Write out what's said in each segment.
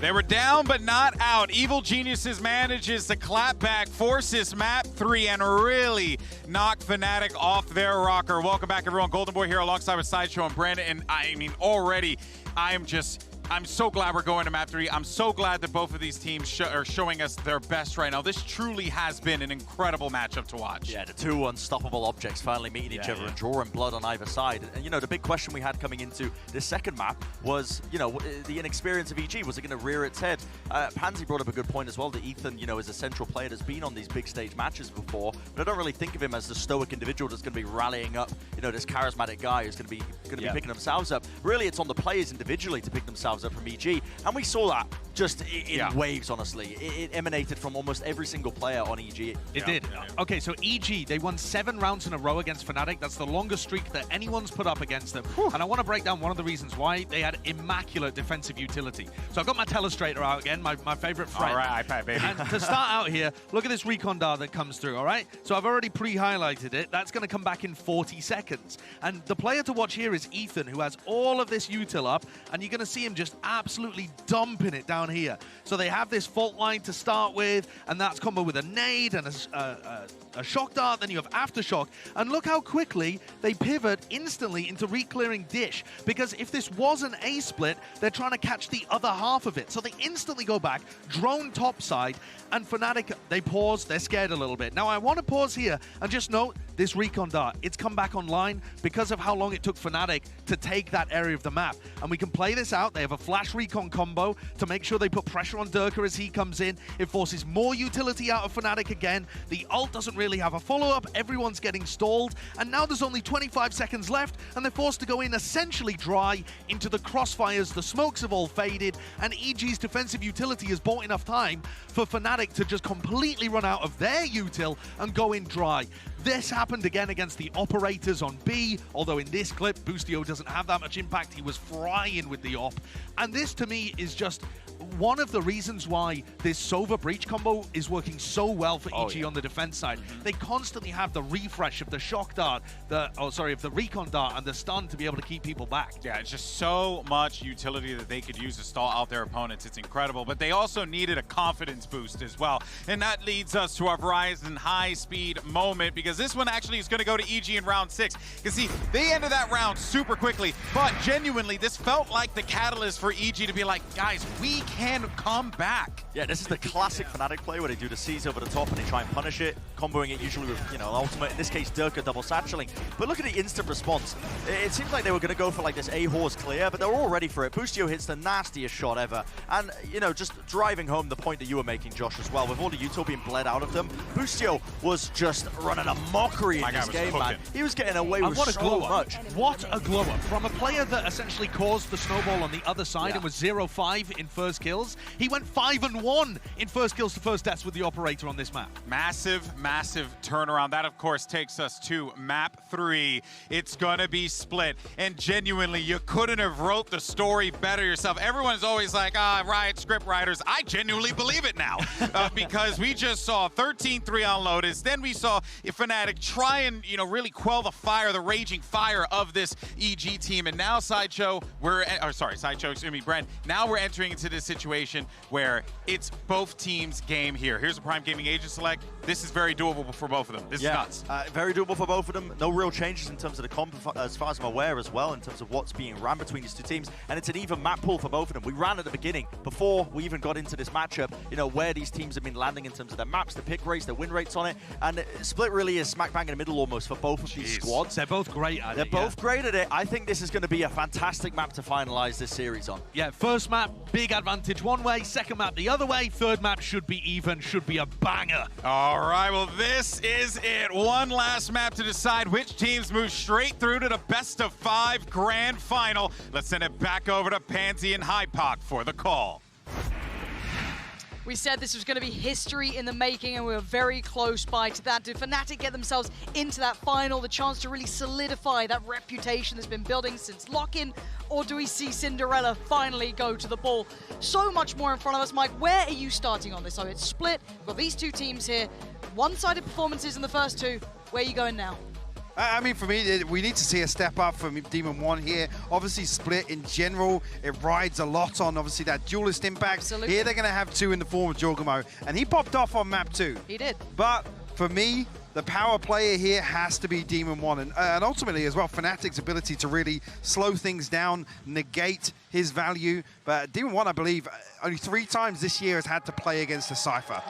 They were down but not out. Evil Geniuses manages to clap back, force this map 3, and really knock Fnatic off their rocker. Welcome back, everyone. Golden Boy here alongside with Sideshow and Brandon. And I mean, already, I'm so glad we're going to map 3. I'm so glad that both of these teams are showing us their best right now. This truly has been an incredible matchup to watch. Yeah, the two unstoppable objects finally meeting each other and drawing blood on either side. And, you know, the big question we had coming into this second map was, you know, the inexperience of EG. Was it going to rear its head? Pansy brought up a good point as well, that Ethan, you know, is a central player that's been on these big stage matches before, but I don't really think of him as the stoic individual that's going to be rallying up, you know, this charismatic guy who's going to be picking themselves up. Really, it's on the players individually to pick themselves up from EG, and we saw that just in waves, honestly. It emanated from almost every single player on EG. It did. Okay, so EG, they won 7 rounds in a row against Fnatic. That's the longest streak that anyone's put up against them. And I want to break down one of the reasons why they had immaculate defensive utility. So I've got my telestrator out again, my favorite friend. All right, iPad, baby. And to start out here, look at this recon dart that comes through, all right? So I've already pre-highlighted it. That's going to come back in 40 seconds. And the player to watch here is Ethan, who has all of this util up, and you're going to see him just absolutely dumping it down here. So they have this fault line to start with, and that's combo with a nade and a shock dart, then you have aftershock, and look how quickly they pivot instantly into re-clearing dish, because if this was an A split, they're trying to catch the other half of it. So they instantly go back, drone topside, and Fnatic, they pause, they're scared a little bit. Now I want to pause here and just note this recon dart. It's come back online because of how long it took Fnatic to take that area of the map. And we can play this out. They have a flash recon combo to make sure they put pressure on Durka as he comes in. It forces more utility out of Fnatic again. The ult doesn't really have a follow-up. Everyone's getting stalled. And now there's only 25 seconds left, and they're forced to go in essentially dry into the crossfires. The smokes have all faded, and EG's defensive utility has bought enough time for Fnatic to just completely run out of their util and go in dry. This happened again against the operators on B, although in this clip, Boostio doesn't have that much impact. He was frying with the op. And this, to me, is just one of the reasons why this Sova Breach combo is working so well for EG on the defense side. They constantly have the refresh of the shock dart, of the recon dart and the stun to be able to keep people back. Yeah, it's just so much utility that they could use to stall out their opponents. It's incredible, but they also needed a confidence boost as well. And that leads us to our Verizon high-speed moment, because this one actually is going to go to EG in round 6. You see, they ended that round super quickly, but genuinely, this felt like the catalyst for EG to be like, guys, we can come back. Yeah, this is the classic Fnatic play where they do the C's over the top and they try and punish it, comboing it usually with, you know, ultimate, in this case, Durka double satcheling. But look at the instant response. It seems like they were going to go for like this A-Horse clear, but they're all ready for it. Boostio hits the nastiest shot ever. And, you know, just driving home the point that you were making, Josh, as well, with all the util being bled out of them, Boostio was just running a mockery in this game, man. He was getting away with so much. What a glow up. From a player that essentially caused the snowball on the other side and was 0-5 in first kills, he went 5-1 in first kills to first deaths with the operator on this map. Massive, massive turnaround. That, of course, takes us to map 3. It's gonna be split. And genuinely, you couldn't have wrote the story better yourself. Everyone's always like, Riot script writers. I genuinely believe it now. Because we just saw 13-3 on Lotus. Then we saw Fnatic try and, you know, really quell the fire, the raging fire of this EG team. And now Sideshow, Brent. Now we're entering into this situation where it's both teams' game here. Here's a Prime Gaming Agent select. This is very doable for both of them. This is nuts. Very doable for both of them. No real changes in terms of the comp, as far as I'm aware, as well, in terms of what's being ran between these two teams. And it's an even map pool for both of them. We ran at the beginning, before we even got into this matchup, you know, where these teams have been landing in terms of their maps, the pick rates, their win rates on it. And Split really is smack bang in the middle almost for both of these squads. They're both great at it. They're both great at it. I think this is going to be a fantastic map to finalize this series on. Yeah, first map, big advantage one way. Second map, the other way. Third map should be even, should be a banger. All right, well, this is it. One last map to decide which teams move straight through to the best-of-5 grand final. Let's send it back over to Pansy and HyperX for the call. We said this was going to be history in the making, and we were very close by to that. Did Fnatic get themselves into that final, the chance to really solidify that reputation that's been building since lock-in, or do we see Cinderella finally go to the ball? So much more in front of us. Mike, where are you starting on this? So it's split. We've got these two teams here. One-sided performances in the first two. Where are you going now? I mean, for me, we need to see a step up from Demon 1 here. Obviously, Split in general, it rides a lot on, obviously, that duelist impact. Absolutely. Here, they're going to have 2 in the form of Jorgamo, and he popped off on map 2. He did. But for me, the power player here has to be Demon 1, and ultimately as well, Fnatic's ability to really slow things down, negate his value. But Demon 1, I believe, only 3 times this year has had to play against a Cypher.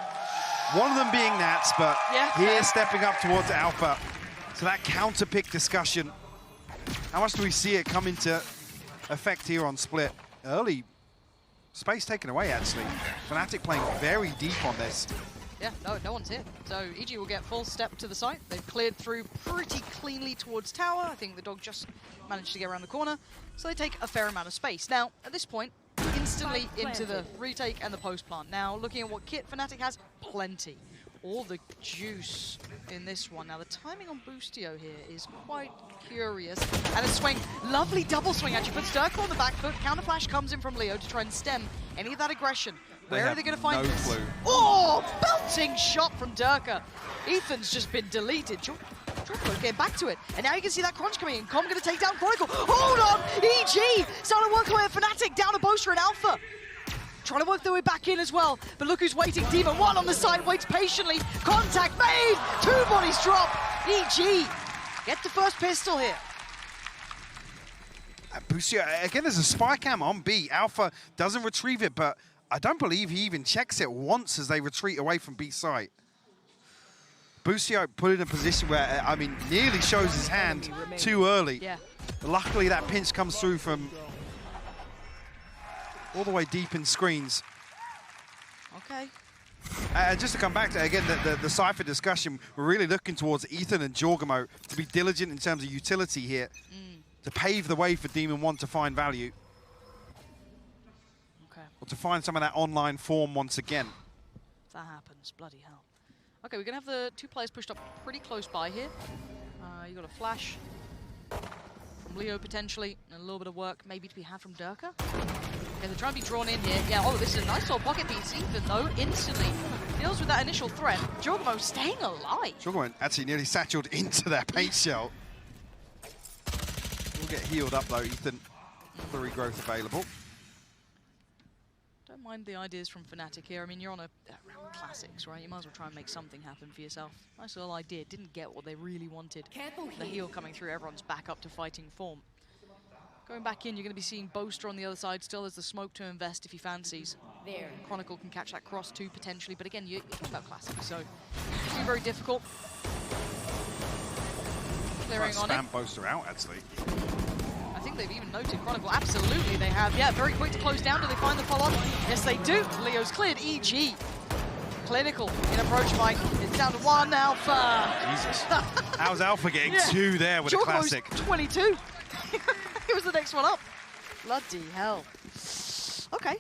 One of them being Nats, but here stepping up towards Alpha. So that counter pick discussion, how much do we see it come into effect here on Split? Early space taken away, actually. Fnatic playing very deep on this. Yeah, no one's here. So EG will get full step to the site. They've cleared through pretty cleanly towards tower. I think the dog just managed to get around the corner. So they take a fair amount of space. Now, at this point, instantly into the retake and the post plant. Now, looking at what kit Fnatic has, plenty. All the juice in this one. Now, the timing on Boostio here is quite curious. And a swing, lovely double swing actually. Puts Dirk on the back foot. Counter flash comes in from Leo to try and stem any of that aggression. Where are they going to find this? No clue. Oh, belting shot from Durka. Ethan's just been deleted. Jorgamo getting back to it. And now you can see that crunch coming in. Com going to take down Chronicle. Hold on! EG starting to work away at Fnatic down to Boaster and Alpha. Trying to work their way back in as well. But look who's waiting. Demon 1 on the side, waits patiently. Contact made! 2 bodies drop. EG get the first pistol here. Boostio, again, there's a spy cam on B. Alpha doesn't retrieve it, but I don't believe he even checks it once as they retreat away from B site. Boostio put in a position where, I mean, nearly shows his hand too early. Yeah. Luckily, that pinch comes through from all the way deep in screens. Okay. Just to come back to, again, the Cypher discussion, we're really looking towards Ethan and Jorgamo to be diligent in terms of utility here, to pave the way for Demon 1 to find value. Okay. Or to find some of that online form once again. If that happens, bloody hell. Okay, we're going to have the 2 players pushed up pretty close by here. You got a flash from Leo potentially, and a little bit of work maybe to be had from Durka. Okay, they're trying to be drawn in here. Yeah, oh, this is a nice little pocket piece, even though instantly deals with that initial threat. Jorgamo staying alive. Jorgamo actually nearly satcheled into that paint shell. We'll get healed up though, Ethan. The regrowth available. Don't mind the ideas from Fnatic here. I mean, you're on a round of classics, right? You might as well try and make something happen for yourself. Nice little idea. Didn't get what they really wanted. The heal coming through, everyone's back up to fighting form. Going back in, you're going to be seeing Boaster on the other side. Still has the smoke to invest if he fancies. There. Chronicle can catch that cross too, potentially. But again, you're talking about classics, so it's very difficult. Clearing on it. Spam Boaster out, actually. I think they've even noted Chronicle. Absolutely, they have. Yeah, very quick to close down. Do they find the follow-up? Yes, they do. Leo's cleared. EG. Clinical in approach fight. It's down to 1 Alpha. Jesus. How's Alpha getting 2 there with a classic? 22. He was the next one up. Bloody hell. Okay,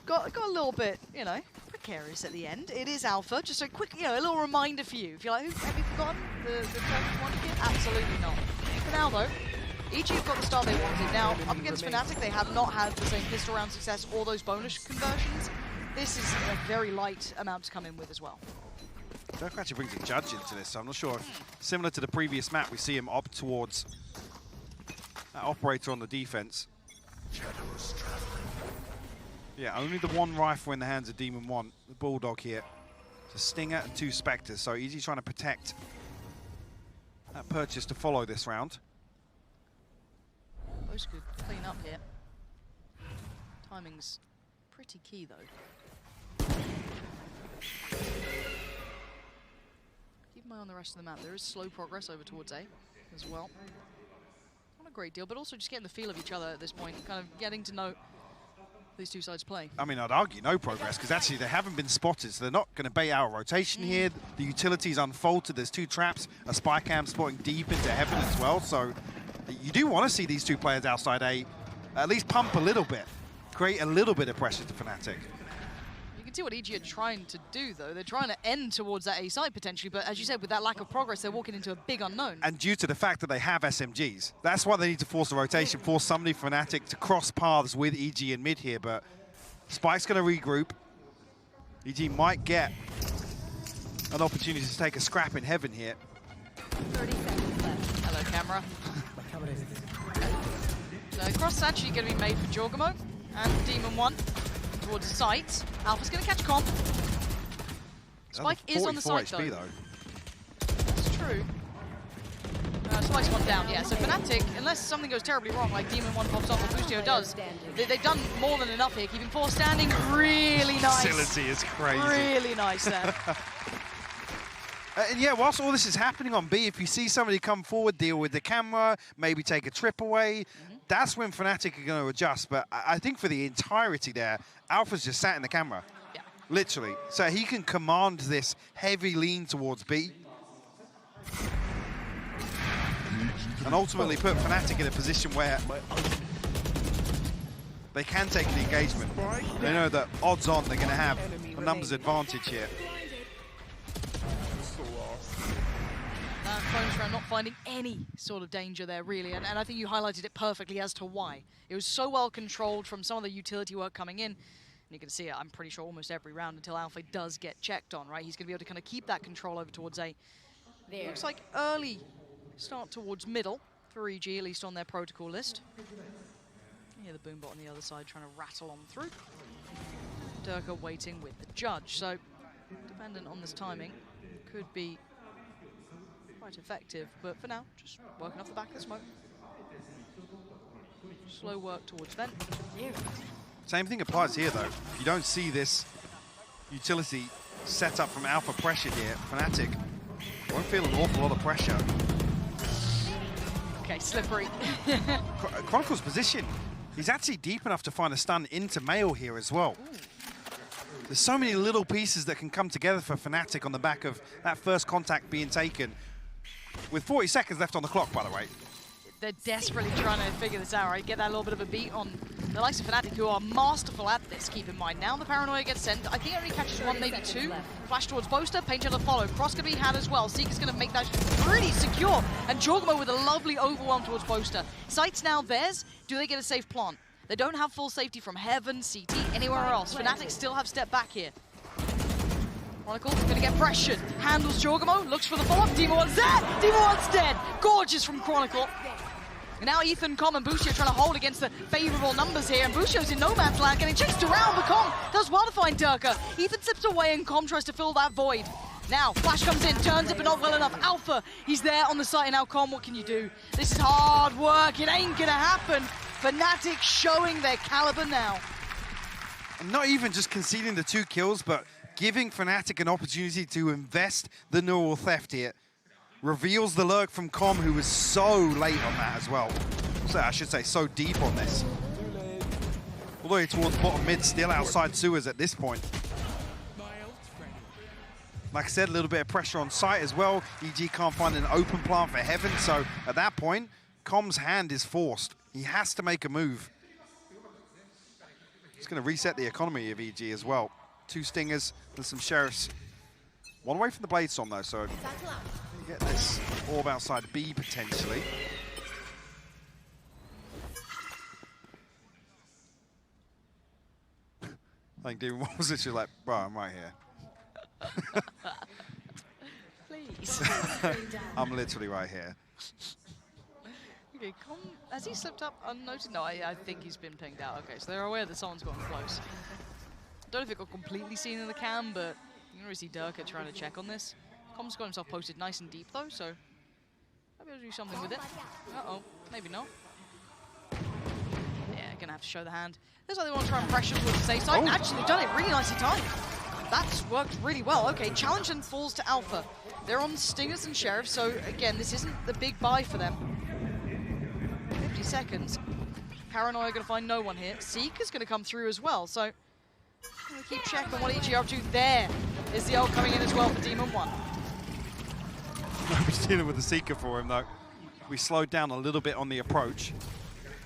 got a little bit, you know, precarious at the end. It is Alpha. Just a quick, you know, a little reminder for you. If you're like, have you forgotten the Turkish one kid? Absolutely not. For now, though, EG have got the start they wanted. Now, up against Fnatic, they have not had the same pistol round success or those bonus conversions. This is a very light amount to come in with as well. Dirk actually brings a judge into this, so I'm not sure if, similar to the previous map, we see him opt towards that operator on the defense. Yeah, only the 1 rifle in the hands of Demon 1, the Bulldog here. It's a Stinger and 2 Spectres, so easy trying to protect that purchase to follow this round. Both could clean up here. Timing's pretty key, though. Keep an eye on the rest of the map. There is slow progress over towards A as well. Not a great deal, but also just getting the feel of each other at this point, kind of getting to know these 2 sides play. I mean, I'd argue no progress, because actually they haven't been spotted, so they're not going to bait out a rotation here. The utility's unfolded. There's 2 traps, a spy cam spotting deep into heaven as well, so you do want to see these 2 players outside A at least pump a little bit, create a little bit of pressure to Fnatic. You can see what EG are trying to do, though. They're trying to end towards that A side, potentially, but as you said, with that lack of progress, they're walking into a big unknown. And due to the fact that they have SMGs, that's why they need to force a rotation, force somebody Fnatic to cross paths with EG in mid here, but Spike's going to regroup. EG might get an opportunity to take a scrap in heaven here. 30 seconds left. Hello, camera. So cross actually going to be made for Jorgamo and Demon 1 towards the site. Alpha's going to catch Comp. Spike is on the site HP, though. That's true. Spike's one down, yeah. So Fnatic, unless something goes terribly wrong, like Demon 1 pops off or Bustio does, they've done more than enough here. Keeping 4 standing, really nice. Facility is crazy. Really nice there. And yeah, whilst all this is happening on B, if you see somebody come forward, deal with the camera, maybe take a trip away, that's when Fnatic are going to adjust. But I think for the entirety there, Alpha's just sat in the camera. Yeah. Literally. So he can command this heavy lean towards B. And ultimately put Fnatic in a position where they can take the engagement. They know that odds on they're going to have a numbers advantage here. Phone's not finding any sort of danger there, really, and I think you highlighted it perfectly as to why. It was so well controlled from some of the utility work coming in, and you can see it, I'm pretty sure, almost every round until Alpha does get checked on, right? He's going to be able to kind of keep that control over towards A. Looks like early start towards middle for EG, at least on their protocol list. Yeah, the Boombot on the other side trying to rattle on through. Durka waiting with the judge, so dependent on this timing, could be quite effective, but for now, just working off the back of the smoke. Slow work towards vent. Same thing applies here, though. If you don't see this utility set up from Alpha pressure here, Fnatic won't feel an awful lot of pressure. Okay, slippery. Chronicle's position, he's actually deep enough to find a stun into Mail here as well. Ooh. There's so many little pieces that can come together for Fnatic on the back of that first contact being taken. With 40 seconds left on the clock, by the way. They're desperately trying to figure this out, right? Get that little bit of a beat on the likes of Fnatic, who are masterful at this, keep in mind. Now the Paranoia gets sent. I think it only catches 1, maybe 2. Flash towards Boaster, Painter to follow. Cross can be had as well. Seeker's going to make that pretty secure. And Jorgamo with a lovely overwhelm towards Boaster. Site's now theirs. Do they get a safe plant? They don't have full safety from Heaven, CT, anywhere else. Fnatic still have step back here. Chronicle gonna get pressured. Handles Jorgamo, looks for the follow-up. Demon 1's there! Demon 1's dead! Gorgeous from Chronicle. And now Ethan, Com, and Bustio trying to hold against the favourable numbers here. And Bustio's in no man's land, getting chased around, but Com does well to find Durka. Ethan slips away and Com tries to fill that void. Now, Flash comes in, turns it, but not well enough. Alpha, he's there on the site, and now Com, what can you do? This is hard work, it ain't gonna happen. Fnatic showing their caliber now. And not even just conceding the 2 kills, but giving Fnatic an opportunity to invest the neural theft here. Reveals the lurk from Com, who was so late on that as well. So I should say so deep on this. All the way towards bottom mid, still outside sewers at this point. Like I said, a little bit of pressure on site as well. EG can't find an open plant for Heaven, so at that point, Com's hand is forced. He has to make a move. It's going to reset the economy of EG as well. 2 stingers and some sheriffs. 1 away from the Blade Storm though, so get this orb outside B potentially. I think Demon what was literally like, bro, I'm right here. Please. I'm literally right here. Okay, Com, has he slipped up unnoticed? No, I think he's been pinged out. Okay, so they're aware that someone's gotten close. Don't know if it got completely seen in the cam, but you can really see Durka trying to check on this. Com's got himself posted nice and deep though, so maybe I'll do something with it. Uh-oh, maybe not. Yeah, gonna have to show the hand. Looks like they want to try and pressure towards the safe side. Actually, they've done it really nicely timed. That's worked really well. Okay, challenge and falls to Alpha. They're on Stingers and Sheriff, so again, this isn't the big buy for them. 50 seconds. Paranoia gonna find no one here. Seeker's gonna come through as well, so gonna keep checking what EG are up to. There is the ult coming in as well for Demon 1. Nobody's dealing with the Seeker for him though. We slowed down a little bit on the approach.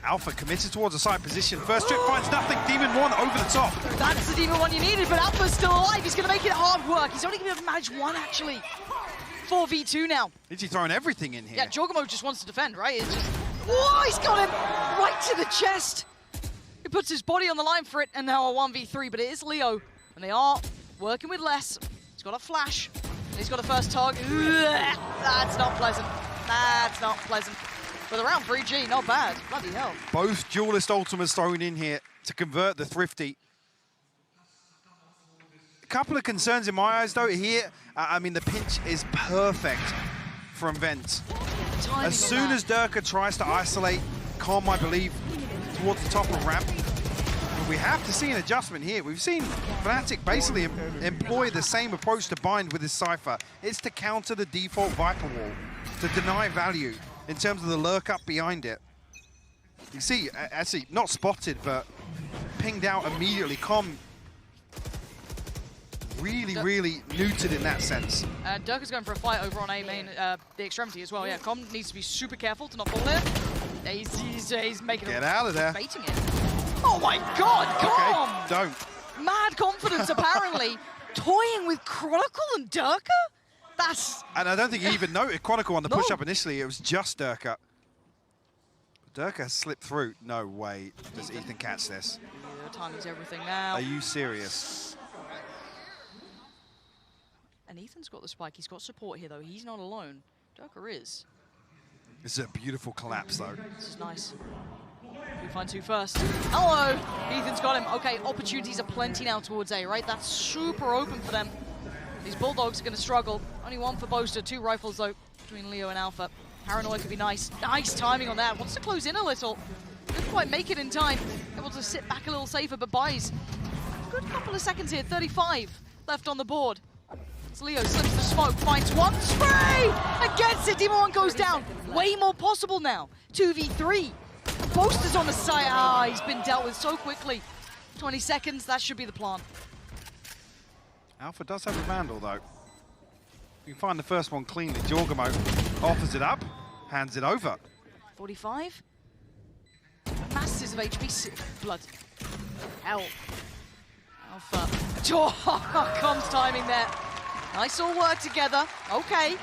Alpha committed towards a side position. First trip finds nothing. Demon 1 over the top. That's the Demon 1 you needed, but Alpha's still alive. He's going to make it hard work. He's only going to be able to manage 1, actually. 4v2 now. Is he throwing everything in here? Yeah, Jorgamo just wants to defend, right? It's just... Whoa, he's got him right to the chest. He puts his body on the line for it, and now a 1v3, but it is Leo, and they are working with less. He's got a flash. He's got a first target. That's not pleasant. That's not pleasant. But around 3G, not bad. Bloody hell. Both duelist ultimates thrown in here to convert the thrifty. A couple of concerns in my eyes, though. Here, I mean, the pinch is perfect from Vent. As soon as Durka tries to isolate Com, I believe, towards the top of ramp, we have to see an adjustment here. We've seen Fnatic basically employ the same approach to Bind with his Cypher. It's to counter the default Viper wall, to deny value in terms of the lurk up behind it. You see, actually, not spotted, but pinged out immediately. Com really neutered in that sense. Durka's going for a fight over on A main, the extremity as well. Yeah, Com needs to be super careful to not fall there. He's making Get out of there. Baiting it. Oh my God, Com! Okay, don't. Mad confidence, apparently. Toying with Chronicle and Durka? That's... And I don't think he even noted Chronicle on the push-up initially. It was just Durka. Durka has slipped through. No way. Does Ethan catch this? Yeah, timing's everything now. Are you serious? And Ethan's got the spike. He's got support here, though. He's not alone. Durka is. This is a beautiful collapse, though. This is nice. We find two first. Hello! Ethan's got him. Okay, opportunities are plenty now towards A, right? That's super open for them. These Bulldogs are going to struggle. Only one for Boaster. Two rifles, though, between Leo and Alpha. Paranoia could be nice. Nice timing on that. Wants to close in a little. Couldn't quite make it in time. Able to sit back a little safer, but buys a good couple of seconds here. 35 left on the board. As Leo slips the smoke, finds one. Spray! Against it. Demon 1 goes down. Way more possible now. 2v3. Boaster's on the side. Ah, he's been dealt with so quickly. 20 seconds. That should be the plan. Alpha does have a Vandal, though. You can find the first one cleanly. Jorgamo offers it up, hands it over. 45. Masses of HP. Blood. Hell. Alpha. Oh, Com's timing there. Nice all work together. Okay.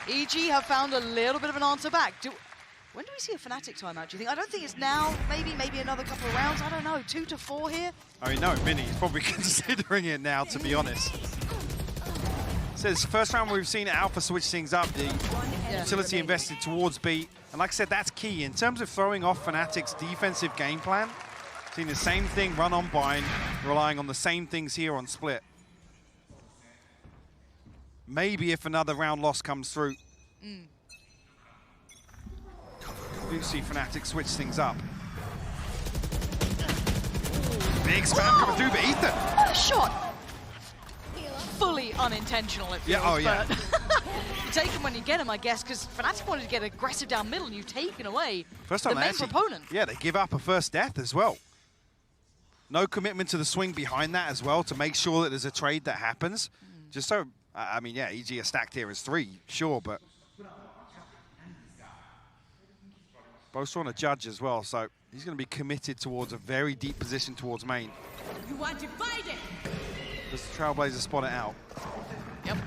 EG have found a little bit of an answer back. When do we see a Fnatic timeout, do you think? I don't think it's now. Maybe another couple of rounds. I don't know. 2 to 4 here? I mean, no, Vinny's probably considering it now, to be honest. So it's the first round we've seen Alpha switch things up. The utility invested towards B. And like I said, that's key. In terms of throwing off Fnatic's defensive game plan, seeing the same thing run on Bind, relying on the same things here on Split. Maybe if another round loss comes through. We do see Fnatic switch things up. Big spam coming through, but Ethan. What a shot! Fully unintentional, it feels, but you take him when you get him, I guess, because Fnatic wanted to get aggressive down middle, and you've taken away the main proponent. Yeah, they give up a first death as well. No commitment to the swing behind that as well to make sure that there's a trade that happens. Just so, I mean, yeah, EG are stacked here as 3, sure, but Boaster on a judge as well, so he's going to be committed towards a very deep position towards main. You want to fight it? Does the Trailblazer spot it out? Yep.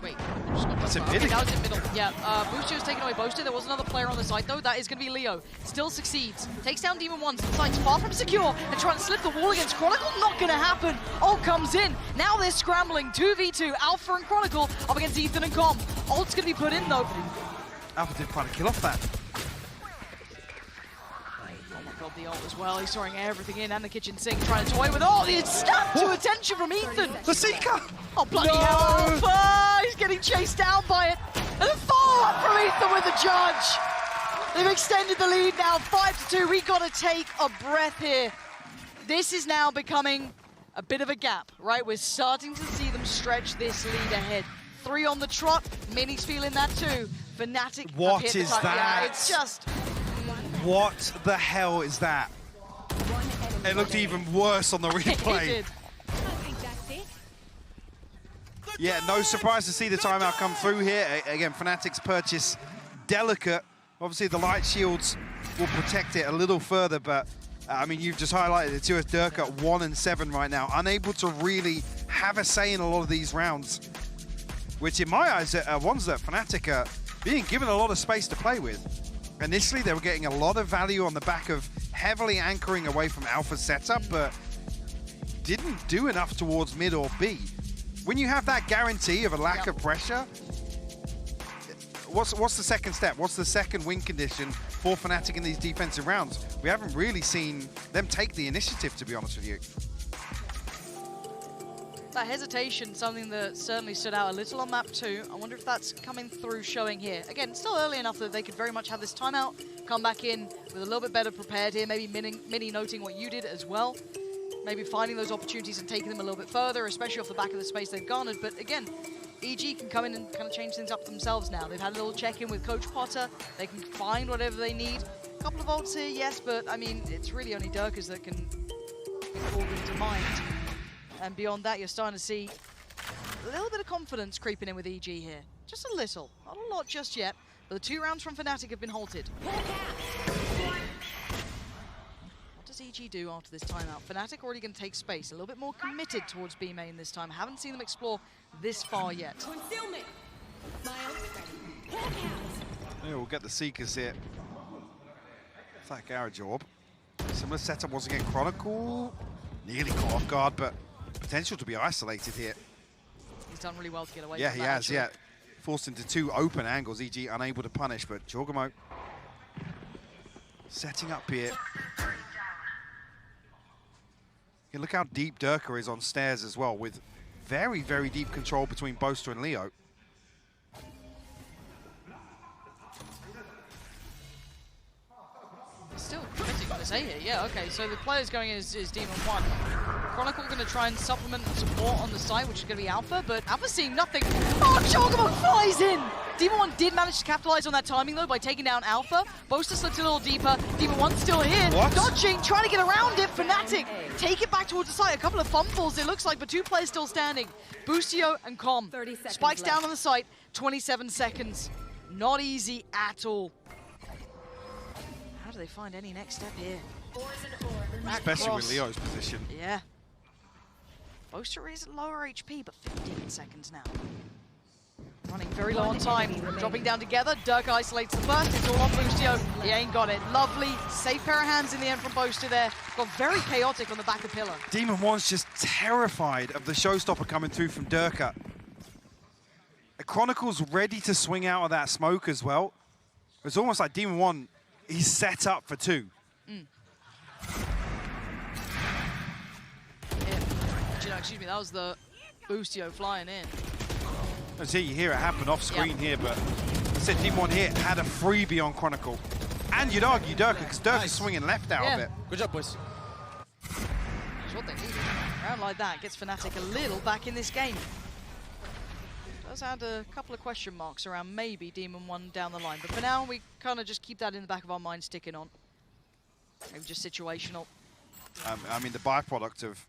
Wait, that's in middle. That was in middle. Yeah, Booster was taken away Boaster. There was another player on the side, though. That is going to be Leo. Still succeeds. Takes down Demon 1. Side's far from secure. And trying to slip the wall against Chronicle. Not going to happen. Ult comes in. Now they're scrambling. 2v2. Alpha and Chronicle up against Ethan and Com. Ult's going to be put in, though. Alpha did find a kill off that. Oh my God, the ult as well. He's throwing everything in and the kitchen sink, trying to toy with. Oh, the snap to attention from Ethan. The Seeker. Oh, bloody hell, Alpha! He's getting chased down by it. And a follow-up from Ethan with the judge. They've extended the lead now, 5-2. We got to take a breath here. This is now becoming a bit of a gap, right? We're starting to see them stretch this lead ahead. 3 on the trot. Mini's feeling that too. Fnatic. What is that? Yeah, it's just. What the hell is that? It looked even worse on the replay. It did. Yeah, no surprise to see the timeout come through here. Again, Fnatic's purchase delicate. Obviously, the light shields will protect it a little further, but I mean, you've just highlighted it too as Durka at 1 and 7 right now, unable to really have a say in a lot of these rounds, which in my eyes are ones that Fnatic are being given a lot of space to play with. Initially, they were getting a lot of value on the back of heavily anchoring away from Alpha's setup, but didn't do enough towards mid or B. When you have that guarantee of a lack of pressure, what's the second step? What's the second win condition for Fnatic in these defensive rounds? We haven't really seen them take the initiative, to be honest with you. That hesitation, something that certainly stood out a little on map 2. I wonder if that's coming through, showing here. Again, still early enough that they could very much have this timeout, come back in with a little bit better prepared here, maybe mini noting what you did as well. Maybe finding those opportunities and taking them a little bit further, especially off the back of the space they've garnered. But again, EG can come in and kind of change things up themselves now. They've had a little check-in with Coach Potter. They can find whatever they need. A couple of ults here, yes, but I mean, it's really only Durkers that can call them to mind. And beyond that, you're starting to see a little bit of confidence creeping in with EG here. Just a little, not a lot just yet, but the 2 rounds from Fnatic have been halted. What does EG do after this timeout? Fnatic already going to take space, a little bit more committed towards B main this time. Haven't seen them explore this far yet. Yeah, we'll get the Seekers here. It's like our job. Similar setup once again. Chronicle nearly caught off guard, but potential to be isolated here. He's done really well to get away Yeah, from he that, has, actually. yeah. Forced into 2 open angles, EG unable to punish, but Jorgamo setting up here. You look how deep Durka is on stairs as well, with very, very deep control between Boaster and Leo. Still committing to say here, yeah, okay, so the players going in is Demon 1. Chronicle going to try and supplement and support on the side, which is going to be Alpha, but Alpha seeing nothing. Oh, Jorgamo flies in! Demon 1 did manage to capitalize on that timing, though, by taking down Alpha. Boaster slipped a little deeper. Demon 1 still here. What? Dodging, trying to get around it. Fnatic take it back towards the site. A couple of fumbles, it looks like, but 2 players still standing. Boostio and Com. 30 seconds Spikes down left. on the site. 27 seconds. Not easy at all. How do they find any next step here? Especially with Across. Leo's position. Yeah. Boaster is lower HP, but 15 seconds now. Running very low on time. Dropping down together. Dirk isolates the first. It's all on Boostio. He ain't got it. Lovely. Safe pair of hands in the end from Boaster there. Got very chaotic on the back of Pillar. Demon 1's just terrified of the showstopper coming through from Durka. Chronicle's ready to swing out of that smoke as well. It's almost like Demon 1, he's set up for 2. Yeah. Excuse me, that was the Boostio flying in. See, you hear it happen off screen here, but I said Demon 1 here had a freebie on Chronicle. And you'd argue Durka, because Durka's swinging left out of it. Good job, boys. That's what they needed. A round like that gets Fnatic a little back in this game. Does add a couple of question marks around maybe Demon 1 down the line. But for now, we kind of just keep that in the back of our minds, sticking on. Maybe just situational. I mean, the byproduct of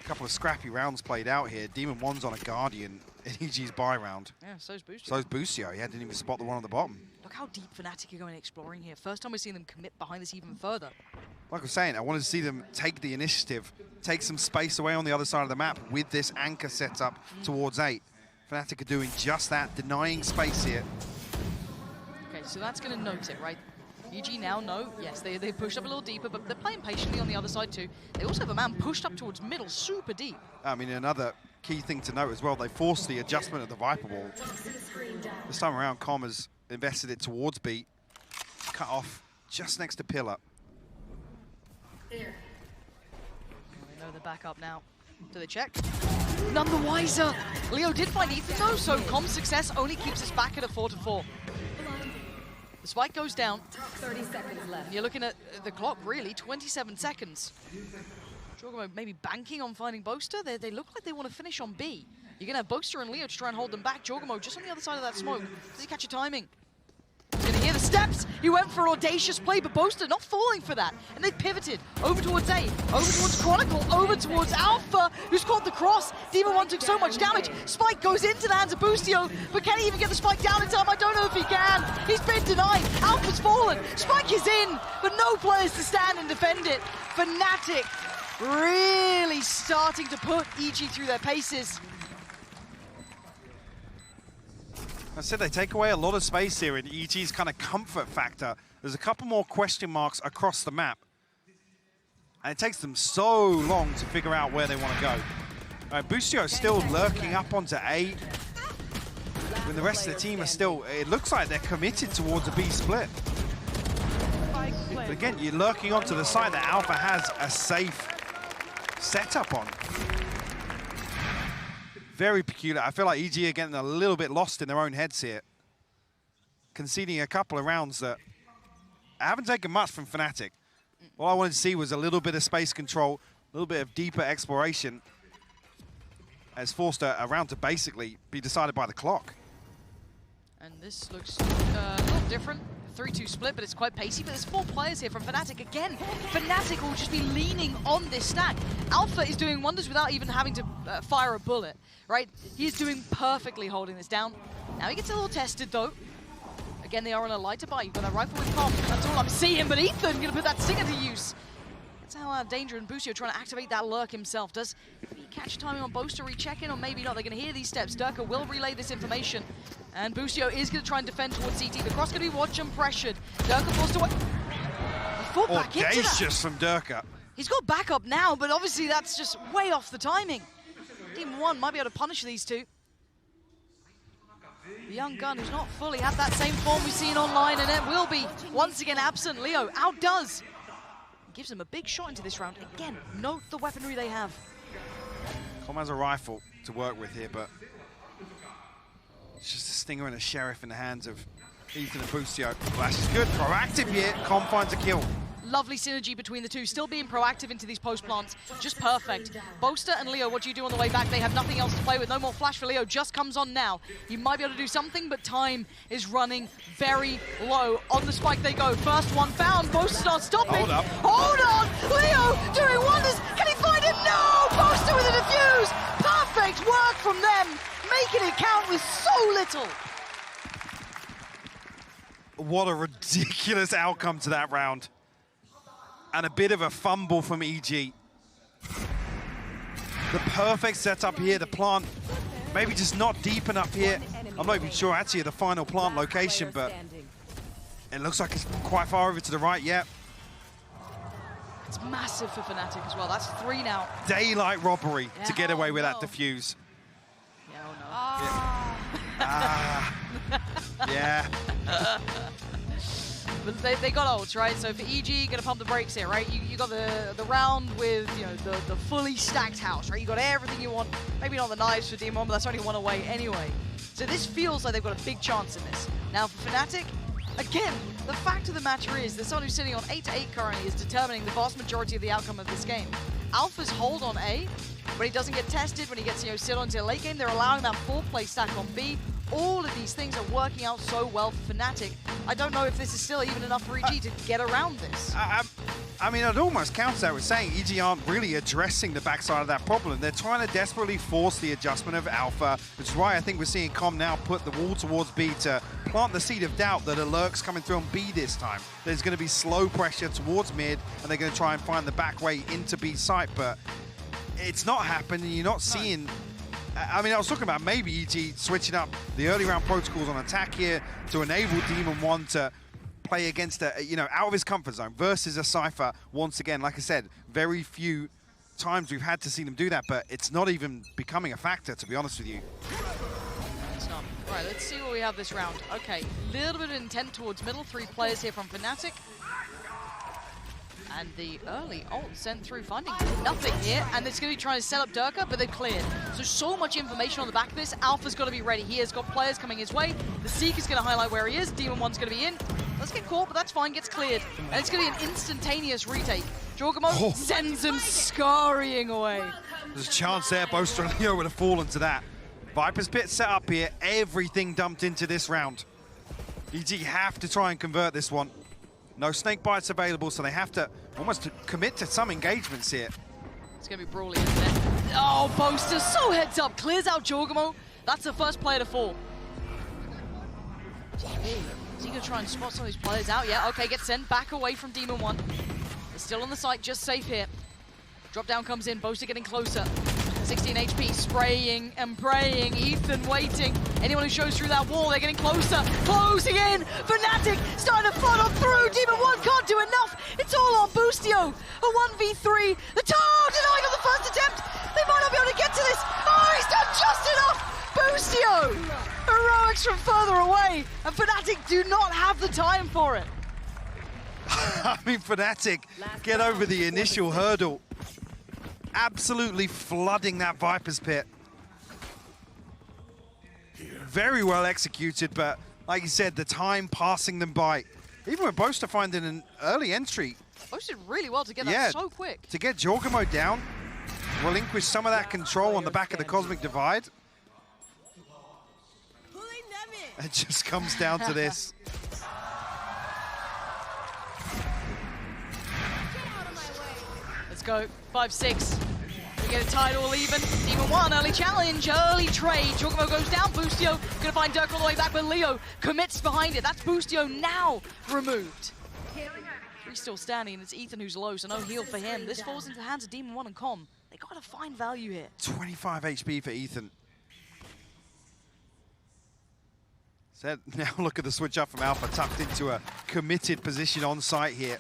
a couple of scrappy rounds played out here. Demon 1's on a Guardian in EG's buy round. Yeah, so's Boostio. So's Boostio. Yeah, didn't even spot the one on the bottom. Look how deep Fnatic are going exploring here. First time we've seen them commit behind this even further. Like I was saying, I wanted to see them take the initiative, take some space away on the other side of the map with this anchor set up towards 8. Fnatic are doing just that, denying space here. Okay, so that's going to note it, right? EG now know, yes, they pushed up a little deeper, but they're playing patiently on the other side too. They also have a man pushed up towards middle, super deep. I mean, another key thing to note as well, they forced the adjustment of the Viper Wall. This time around, Com has invested it towards B, cut off just next to Pillar. They know they're back up now. Do they check? None the wiser. Leo did find Ethan though, so Com's success only keeps us back at a 4-4. The spike goes down. 30 seconds left. And you're looking at the clock, really, 27 seconds. Jorgamo maybe banking on finding Boaster. They look like they want to finish on B. You're going to have Boaster and Leo to try and hold them back. Jorgamo just on the other side of that smoke. Does he catch your timing? He's going to hear the steps. He went for an audacious play, but Boaster not falling for that. And they've pivoted over towards A, over towards Chronicle, over towards Alpha, who's caught the cross. Demon 1 took so much damage. Spike goes into the hands of Boostio, but can he even get the spike down in time? I don't know if he can. He's been denied. Alpha's fallen. Spike is in, but no players to stand and defend it. Fnatic really starting to put EG through their paces. I said they take away a lot of space here in EG's kind of comfort factor. There's a couple more question marks across the map. And it takes them so long to figure out where they want to go. Boostio is still lurking up onto A. when the rest of the team are still, it looks like they're committed towards a B split. But again, you're lurking onto the side that Alpha has a safe setup on. Very peculiar. I feel like EG are getting a little bit lost in their own heads here. Conceding a couple of rounds that haven't taken much from Fnatic. All I wanted to see was a little bit of space control, a little bit of deeper exploration. Has forced a round to basically be decided by the clock. And this looks a little different. 3-2 split, but it's quite pacey. But there's 4 players here from Fnatic. Again, Fnatic will just be leaning on this stack. Alpha is doing wonders without even having to fire a bullet, right? He's doing perfectly holding this down. Now he gets a little tested, though. Again, they are on a lighter buy. You've got that rifle with Calm. That's all I'm seeing, but Ethan going to put that stinger to use. That's how Danger and Boostio trying to activate that lurk himself. Does he catch timing on Boaster recheck in, or maybe not? They're going to hear these steps. Durka will relay this information. And Boostio is going to try and defend towards CT. The cross going to be watch and pressured. Durka forced away. He fought back into that. Audacious from Durka. He's got backup now, but obviously that's just way off the timing. Team 1 might be able to punish these two. The young gun who's not fully had that same form we've seen online, and it will be once again absent. Leo outdoes. Gives them a big shot into this round. Again, note the weaponry they have. Com has a rifle to work with here, but it's just a stinger and a sheriff in the hands of Ethan and Boostio. Flash is good, proactive here. Com finds a kill. Lovely synergy between the two, still being proactive into these post plants, just perfect. Boaster and Leo, what do you do on the way back? They have nothing else to play with, no more flash for Leo, just comes on now. He might be able to do something, but time is running very low. On the spike they go, first one found, Boaster's not stopping. Hold up. Hold on, Leo doing wonders, can he find it? No, Boaster with a defuse. Perfect work from them, making it count with so little. What a ridiculous outcome to that round. And a bit of a fumble from EG. The perfect setup here, the plant, maybe just not deep enough here. I'm not even sure actually of the final plant location, but it looks like it's quite far over to the right, yeah. It's massive for Fnatic as well, that's 3 now. Daylight robbery to get away with that defuse. Yeah, oh no. Yeah. But they got ults, right? So for EG, gonna pump the brakes here, right? You got the round with, you know, the fully stacked house, right? You got everything you want. Maybe not the knives for Demon, but that's only 1 away anyway. So this feels like they've got a big chance in this. Now for Fnatic, again, the fact of the matter is that someone who's sitting on 8-8 currently is determining the vast majority of the outcome of this game. Alpha's hold on A, when he doesn't get tested, when he gets, you know, sit onto the late game, they're allowing that 4-play stack on B. All of these things are working out so well for Fnatic. I don't know if this is still even enough for EG to get around this. I mean, it almost counts that with saying EG aren't really addressing the backside of that problem. They're trying to desperately force the adjustment of Alpha, which is why I think we're seeing Com now put the wall towards B to plant the seed of doubt that a lurk's coming through on B this time. There's going to be slow pressure towards mid, and they're going to try and find the back way into B site, but it's not happening. You're not seeing... I mean, I was talking about maybe EG switching up the early round protocols on attack here to enable Demon 1 to play against a, you know, out of his comfort zone versus a Cypher. Once again, like I said, very few times we've had to see them do that, but it's not even becoming a factor, to be honest with you. It's not. All right, let's see what we have this round. Okay, little bit of intent towards middle. 3 players here from Fnatic. And the early ult sent through, finding nothing here. And it's going to be trying to set up Durka, but they've cleared. So much information on the back of this. Alpha's got to be ready. He has got players coming his way. The Seeker's going to highlight where he is. Demon 1's going to be in. Let's get caught, but that's fine. Gets cleared. And it's going to be an instantaneous retake. Jorgamo sends him scurrying away. There's a chance there. Boaster and Leo would have fallen to that. Viper's Pit set up here. Everything dumped into this round. EG have to try and convert this one. No snake bites available, so they have to almost commit to some engagements here. It's going to be brawly, isn't it? Oh, Boaster, so heads up. Clears out Jorgamo. That's the first player to fall. Is he going to try and spot some of these players out? Yeah, okay, gets sent back away from Demon 1. They're still on the site, just safe here. Drop down comes in, Boaster getting closer. 16 HP, spraying and praying. Ethan waiting. Anyone who shows through that wall, they're getting closer. Closing in. Fnatic starting to flood on through. Demon 1 can't do enough. It's all on Boostio. A 1v3. The toe denying on the first attempt. They might not be able to get to this. Oh, he's done just enough. Boostio, a heroics from further away, and Fnatic do not have the time for it. I mean, Fnatic get over the initial hurdle, absolutely flooding that Viper's Pit. Very well executed, but like you said, the time passing them by. Even with Boaster finding an early entry. Boaster did really well to get that so quick. To get Jorgamo down, relinquish some of that control on the back of the Cosmic Divide. It just comes down to this. Let's go, 5-6. We get a title even. Demon 1, early challenge, early trade. Jorgamo goes down, Boostio gonna find Dirk all the way back, but Leo commits behind it. That's Boostio now removed. 3 still standing, and it's Ethan who's low, so no heal for him. This falls into the hands of Demon 1 and Com. They gotta find value here. 25 HP for Ethan. So now look at the switch up from Alpha, tucked into a committed position on site here.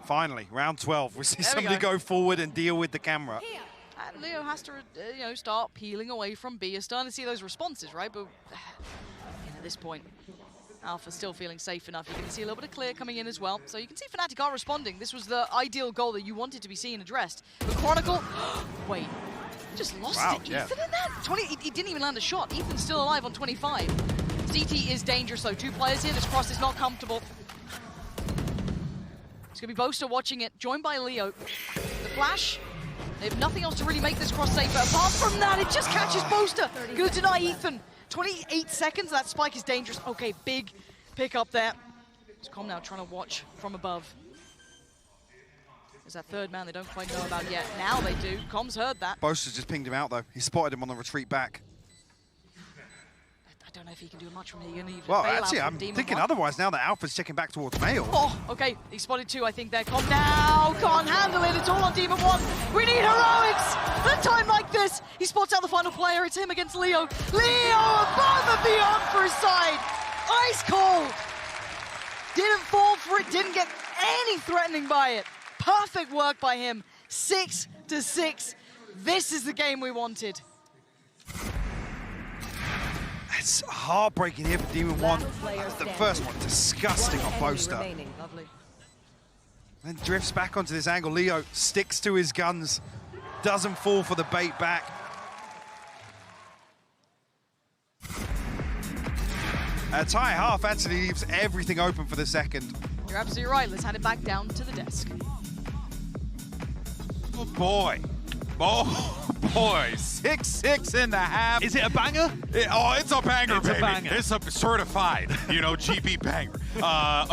Finally, round 12, we see somebody go forward and deal with the camera. And Leo has to, start peeling away from B. You're starting to see those responses, right? But at this point, Alpha's still feeling safe enough. You can see a little bit of clear coming in as well. So you can see Fnatic are responding. This was the ideal goal that you wanted to be seen addressed. But Chronicle, wait, just lost it. Ethan in that? He didn't even land a shot. Ethan's still alive on 25. ZT is dangerous though. 2 players here. This cross is not comfortable. It's going to be Boaster watching it, joined by Leo. The flash, they have nothing else to really make this cross safe, but apart from that, it just catches Boaster. Going to deny Ethan. 28 seconds, that spike is dangerous. Okay, big pick up there. It's Com now trying to watch from above. There's that third man they don't quite know about yet. Now they do. Com's heard that. Boaster's just pinged him out though. He spotted him on the retreat back. I don't know if he can do much from here. Well, actually, I'm thinking otherwise now that Alpha's checking back towards Mail. Oh, okay. He spotted 2, I think there. Com now can't handle it. It's all on Demon 1. We need heroics. At a time like this, he spots out the final player. It's him against Leo. Leo above and beyond for his side. Ice cold. Didn't fall for it. Didn't get any threatening by it. Perfect work by him. 6-6. This is the game we wanted. It's heartbreaking here for Demon 1. The first one, disgusting on Boaster. Lovely. Then drifts back onto this angle. Leo sticks to his guns, doesn't fall for the bait back. A tie half actually leaves everything open for the second. You're absolutely right. Let's hand it back down to the desk. Oh boy. Oh boy, 6-6 in the half. Is it a banger? It's a banger, it's baby. A banger. It's a certified, GP banger.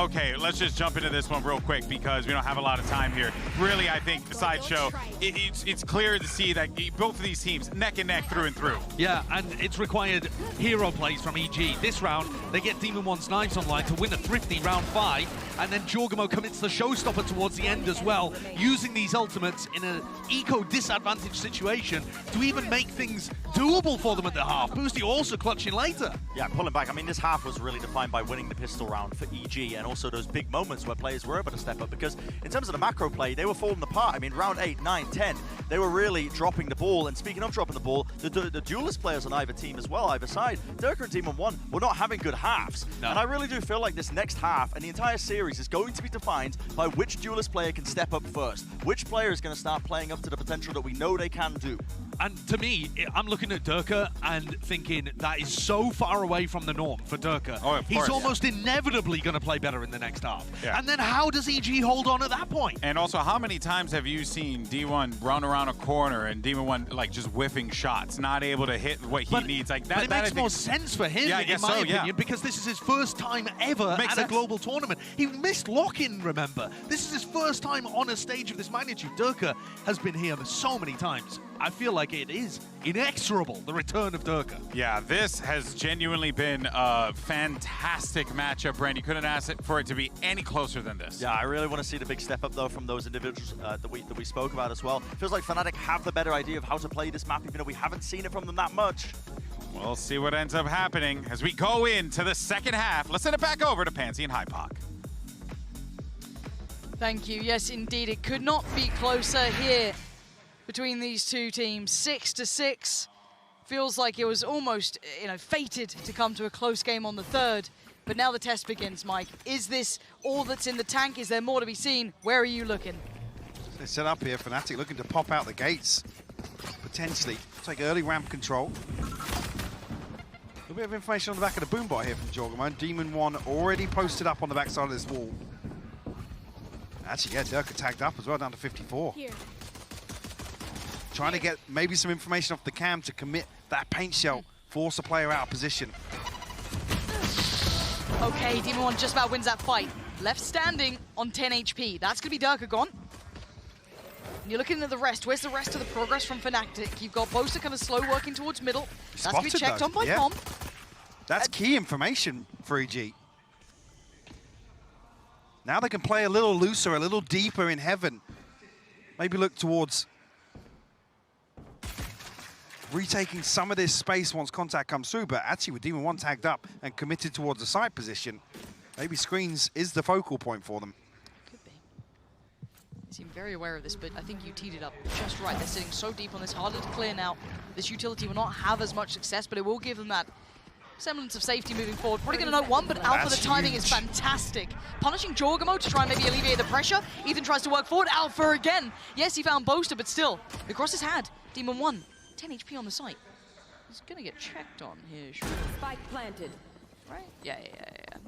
Okay, let's just jump into this one real quick because we don't have a lot of time here. Really, I think Sideshow, it's clear to see that both of these teams neck and neck through and through. Yeah, and it's required hero plays from EG. This round, they get Demon 1's Knives online to win a thrifty round 5, and then Jorgamo commits the showstopper towards the end as well, using these ultimates in an eco-disadvantaged situation to even make things doable for them at the half. Boosty also clutching later. Yeah, pulling back. I mean, this half was really defined by winning the pistol round for EG and also those big moments where players were able to step up, because in terms of the macro play, they were falling apart. I mean, round 8, 9, 10, they were really dropping the ball. And speaking of dropping the ball, the duelist players on either team as well, either side, Dirk and Demon 1 were not having good halves. No. And I really do feel like this next half and the entire series is going to be defined by which duelist player can step up first. Which player is going to start playing up to the potential that we know they can do. And to me, I'm looking at Durka and thinking that is so far away from the norm for Durka. Oh, of course, he's almost inevitably going to play better in the next half. Yeah. And then how does EG hold on at that point? And also, how many times have you seen D1 run around a corner and Demon 1 like just whiffing shots, not able to hit what he needs? Like that, but it makes more sense for him, in my opinion, because this is his first time ever at a global tournament. He missed lock-in, remember? This is his first time on a stage of this magnitude. Durka has been here so many times. I feel like it is inexorable, the return of Durka. Yeah, this has genuinely been a fantastic matchup, Brand. You couldn't ask for it to be any closer than this. Yeah, I really want to see the big step up, though, from those individuals that we spoke about as well. Feels like Fnatic have the better idea of how to play this map, even though we haven't seen it from them that much. We'll see what ends up happening as we go into the second half. Let's send it back over to Pansy and Hypoc. Thank you. Yes, indeed. It could not be closer here. between these two teams. 6-6. Feels like it was almost, fated to come to a close game on the third. But now the test begins, Mike. Is this all that's in the tank? Is there more to be seen? Where are you looking? They set up here, Fnatic looking to pop out the gates. Potentially take early ramp control. A little bit of information on the back of the boombot here from Jorgemon. Demon 1 already posted up on the backside of this wall. Actually, yeah, Durka tagged up as well, down to 54. Here. Trying to get maybe some information off the cam to commit that paint shell, force a player out of position. Okay, Demon 1 just about wins that fight. Left standing on 10 HP. That's going to be Durka gone. And you're looking at the rest. Where's the rest of the progress from Fnatic? You've got Boaster kind of slow working towards middle. That's going to be checked on by Pom. That's key information for EG. Now they can play a little looser, a little deeper in heaven. Maybe look towards retaking some of this space once contact comes through, but actually with Demon 1 tagged up and committed towards the side position, maybe screens is the focal point for them. Could be. They seem very aware of this, but I think you teed it up just right. They're sitting so deep on this, harder to clear now. This utility will not have as much success, but it will give them that semblance of safety moving forward. Probably going to know one, but Alpha, the timing is fantastic. Punishing Jorgemon to try and maybe alleviate the pressure. Ethan tries to work forward. Alpha again. Yes, he found Boaster, but still, across his had. Demon 1. 10 HP on the site. He's going to get checked on here, sure. Spike planted. Right? Yeah.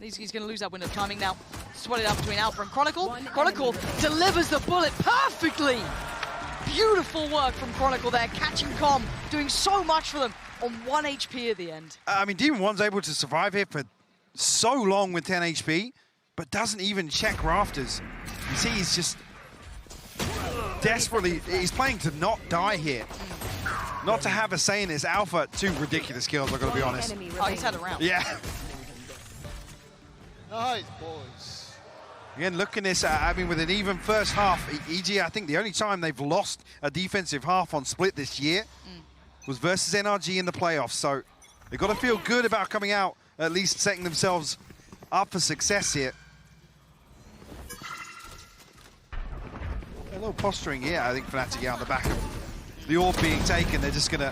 He's going to lose that window of timing now. Sweat it out between Alpha and Chronicle. Chronicle delivers the bullet perfectly! Beautiful work from Chronicle there, catching Com, doing so much for them on 1 HP at the end. I mean, Demon 1's able to survive here for so long with 10 HP, but doesn't even check rafters. You see, he's just desperately, he's playing to not die here. Not to have a say in this. Alpha, 2 ridiculous kills, I've got to be honest. Oh, he's had a round. Yeah. Nice, boys. Again, look at this, I mean, with an even first half, EG, I think the only time they've lost a defensive half on split this year was versus NRG in the playoffs. So they've got to feel good about coming out, at least setting themselves up for success here. A little posturing here, I think, Fnatic out on the back of the orb being taken. They're just going to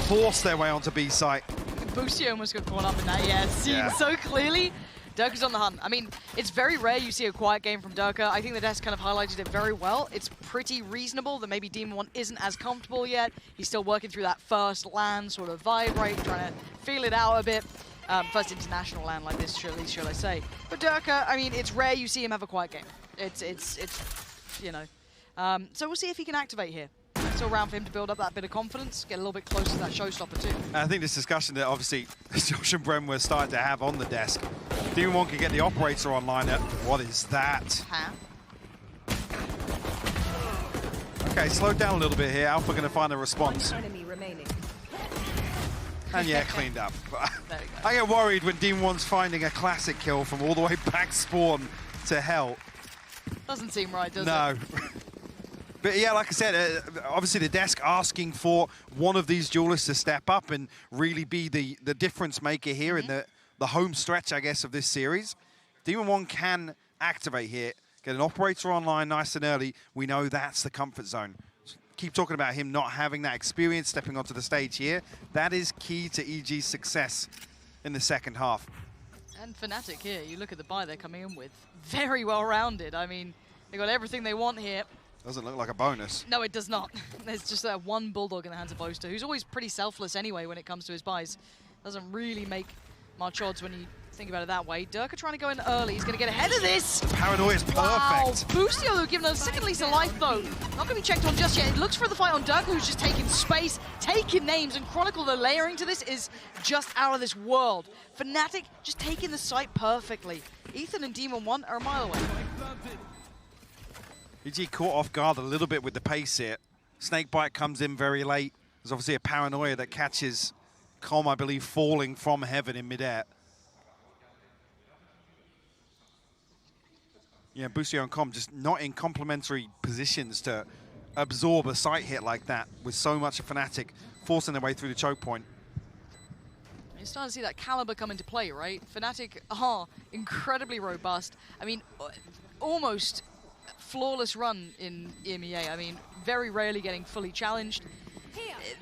force their way onto B site. Boosty almost got caught up in that, yeah. Seen so clearly. Durka's on the hunt. I mean, it's very rare you see a quiet game from Durka. I think the desk kind of highlighted it very well. It's pretty reasonable that maybe Demon 1 isn't as comfortable yet. He's still working through that first LAN sort of vibe, right? Trying to feel it out a bit. First international LAN like this, at least, shall I say. But Durka, I mean, it's rare you see him have a quiet game. It's so we'll see if he can activate here. Still around for him to build up that bit of confidence, get a little bit closer to that showstopper too. I think this discussion that obviously Josh and Bren were starting to have on the desk. Demon 1 can get the operator online. What is that? Huh? Okay, slowed down a little bit here. Alpha going to find a response. Enemy remaining. And yeah, cleaned up. There we go. I get worried when Demon 1's finding a classic kill from all the way back spawn to hell. Doesn't seem right, does it? No. But yeah, like I said, obviously the desk asking for one of these duelists to step up and really be the difference maker here in the home stretch, I guess, of this series. Demon 1 can activate here, get an operator online nice and early. We know that's the comfort zone. Keep talking about him not having that experience stepping onto the stage here. That is key to EG's success in the second half. And Fnatic here, you look at the buy they're coming in with. Very well rounded. I mean, they got everything they want here. Doesn't look like a bonus. No, it does not. There's just that one Bulldog in the hands of Boaster, who's always pretty selfless anyway when it comes to his buys. Doesn't really make much odds when you think about it that way. Durka trying to go in early. He's going to get ahead of this. Paranoia is perfect. Wow. Boostio, though, given a second lease of life, though. Not going to be checked on just yet. It looks for the fight on Durka, who's just taking space, taking names, and Chronicle, the layering to this is just out of this world. Fnatic just taking the site perfectly. Ethan and Demon 1 are a mile away. EG caught off guard a little bit with the pace here. Snakebite comes in very late. There's obviously a paranoia that catches Com, I believe, falling from heaven in midair. Yeah, Boostio and Com just not in complementary positions to absorb a sight hit like that with so much of Fnatic forcing their way through the choke point. You're starting to see that caliber come into play, right? Fnatic are incredibly robust. I mean, almost flawless run in EMEA. I mean, very rarely getting fully challenged.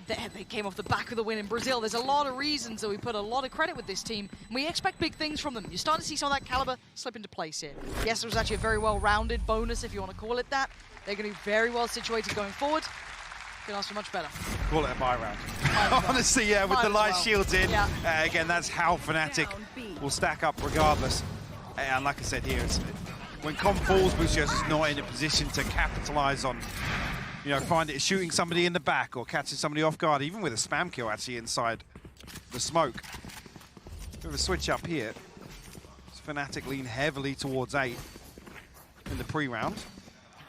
They came off the back of the win in Brazil. There's a lot of reasons that we put a lot of credit with this team. And we expect big things from them. You're starting to see some of that caliber slip into place here. Yes, it was actually a very well-rounded bonus, if you want to call it that. They're going to be very well situated going forward. Can ask for much better. Call it a buy round. Honestly, yeah, with the light shields in. Yeah. Again, that's how Fnatic will stack up regardless. And like I said here, when Com falls, Bucios is not in a position to capitalize on, you know, find it shooting somebody in the back or catching somebody off guard, even with a spam kill actually inside the smoke. Bit of a switch up here. Fnatic lean heavily towards 8 in the pre-round.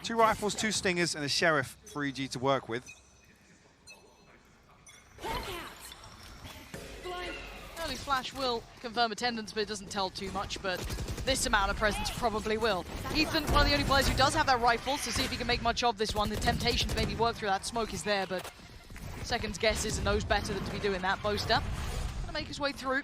2 rifles, 2 stingers, and a sheriff for EG to work with. Early flash will confirm attendance, but it doesn't tell too much, but this amount of presence probably will. Ethan, one of the only players who does have that rifle, so see if he can make much of this one. The temptation to maybe work through that smoke is there, but second's guess is and knows better than to be doing that. Boaster gonna make his way through.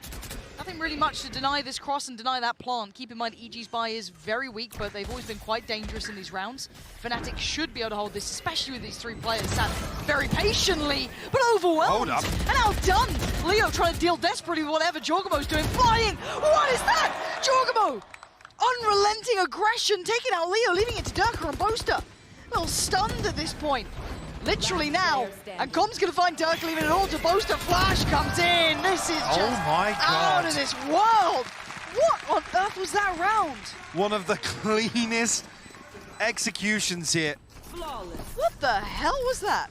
Nothing really much to deny this cross and deny that plant. Keep in mind, EG's buy is very weak, but they've always been quite dangerous in these rounds. Fnatic should be able to hold this, especially with these 3 players sat very patiently, but overwhelmed. Hold up. And outdone. Leo trying to deal desperately with whatever Jorgamo's doing. Flying! What is that? Jorgamo! Unrelenting aggression, taking out Leo, leaving it to Durka and Boaster. A little stunned at this point. Literally now, and Com's gonna find Durka leaving it all to Boaster. Flash comes in. This is just out of this world. What on earth was that round? One of the cleanest executions here. What the hell was that?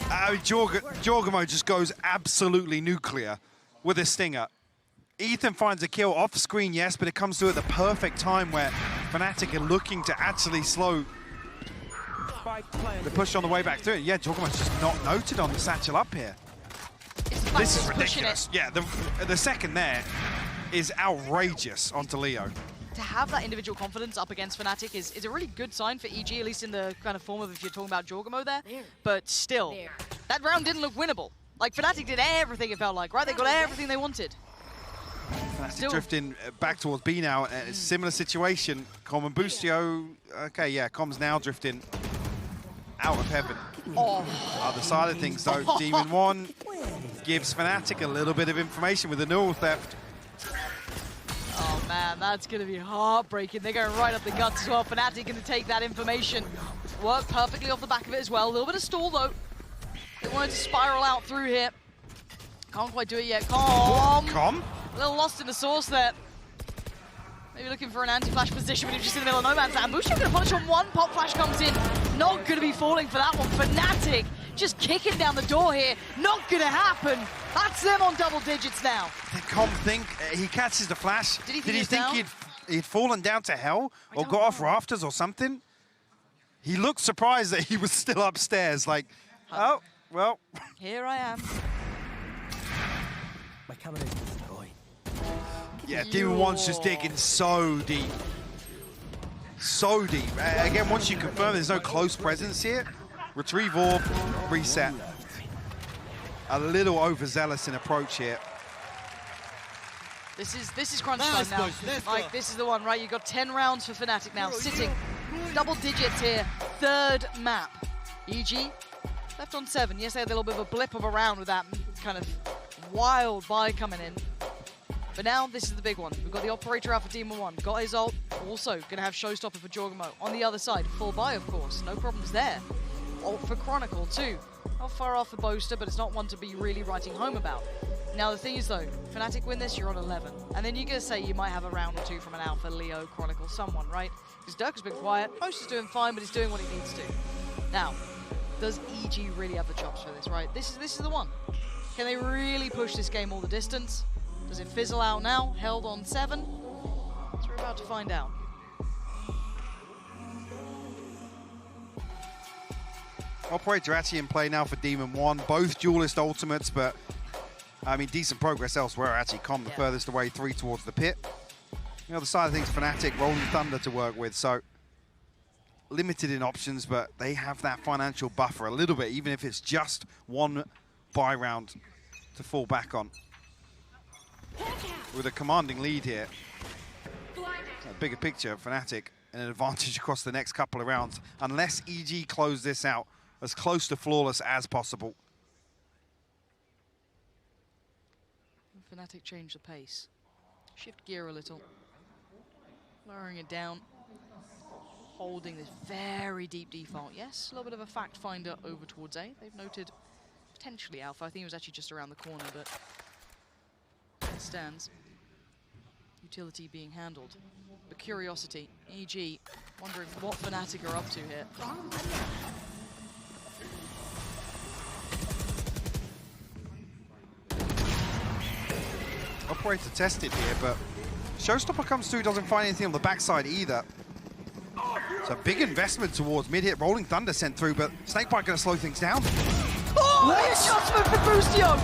Jorgamo just goes absolutely nuclear with a stinger. Ethan finds a kill off screen, yes, but it comes through at the perfect time where Fnatic are looking to actually slow the push on the way back through. Yeah, Jorgamo's just not noted on the satchel up here. This is ridiculous. Yeah, the second there is outrageous onto Leo. To have that individual confidence up against Fnatic is a really good sign for EG, at least in the kind of form of if you're talking about Jorgamo there. But still, that round didn't look winnable. Like, Fnatic did everything, it felt like, right? They got everything they wanted. Fnatic drifting back towards B now. A similar situation. Com and Bustio. Okay, yeah, Com's now drifting out of heaven. Other side of things, though, Demon 1 gives Fnatic a little bit of information with the neural theft. Oh man, that's going to be heartbreaking. They're going right up the guts as well. Fnatic going to take that information. Work perfectly off the back of it as well. A little bit of stall though. They wanted to spiral out through here. Can't quite do it yet. Com? A little lost in the sauce there. Maybe looking for an anti-flash position, but he's just in the middle of no man's land. Bush going to punish on one. Pop flash comes in. Not going to be falling for that one. Fnatic just kicking down the door here. Not going to happen. That's them on double digits now. Did Com think he catches the flash? Did he think he'd fallen down to hell or got off rafters or something? He looked surprised that he was still upstairs. Like, oh, well. Here I am. My camera is destroyed. Yeah, Demon 1's just digging so deep. So deep. Again, once you confirm there's no close presence here, retrieve orb, reset. A little overzealous in approach here. This is crunch time now. Like, this is the one, right? You've got 10 rounds for Fnatic now, sitting double digits here. 3rd map. EG left on 7. Yes, they had a little bit of a blip of a round with that kind of wild buy coming in. But now, this is the big one. We've got the operator out for Demon 1. Got his ult. Also, going to have Showstopper for Jorgamo. On the other side, full buy, of course. No problems there. Ult for Chronicle, too. Not far off the Boaster, but it's not one to be really writing home about. Now, the thing is, though, Fnatic win this, you're on 11. And then you're going to say you might have a round or 2 from an Alpha, Leo, Chronicle, someone, right? Because Dirk has been quiet. Boaster's doing fine, but he's doing what he needs to. Now, does EG really have the chops for this, right? This is the one. Can they really push this game all the distance? Does it fizzle out now? Held on 7? So we're about to find out. Operator actually in play now for Demon 1. Both duelist ultimates, but I mean, decent progress elsewhere. Actually, Com the furthest away, 3 towards the pit. The other side of things, Fnatic, Rolling Thunder to work with, so limited in options, but they have that financial buffer a little bit, even if it's just 1 buy round to fall back on. With a commanding lead here. A bigger picture, Fnatic an advantage across the next couple of rounds, unless EG close this out as close to flawless as possible. Fnatic change the pace. Shift gear a little. Lowering it down. Holding this very deep default. Yes, a little bit of a fact finder over towards A. They've noted potentially Alpha. I think it was actually just around the corner, but it stands. Utility being handled. But curiosity, EG, wondering what Fnatic are up to here. Operator tested here, but Showstopper comes through, doesn't find anything on the backside either. It's a big investment towards mid-hit. Rolling Thunder sent through, but Snakebite going to slow things down. Oh, headshot for Boostio!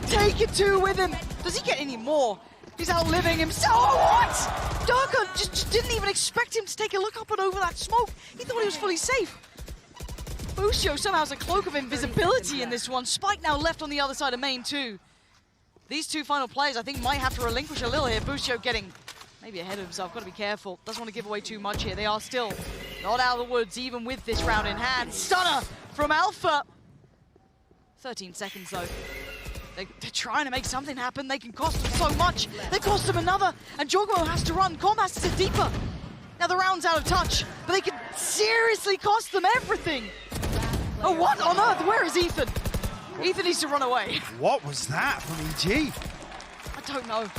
Take it two with him. Does he get any more? He's outliving himself. Oh, what? Durka just didn't even expect him to take a look up and over that smoke. He thought he was fully safe. Boostio somehow has a cloak of invisibility in this one. Spike now left on the other side of main too. These two final players, I think, might have to relinquish a little here. Boostio getting maybe ahead of himself. Got to be careful. Doesn't want to give away too much here. They are still not out of the woods, even with this round in hand. Stunner from Alpha. 13 seconds, though. They're trying to make something happen. They can cost them so much. They cost them another. And Jorgo has to run. Cormas is a deeper. Now the round's out of touch, but they can seriously cost them everything. Oh, what on earth? Where is Ethan? Ethan needs to run away. What was that from EG? I don't know.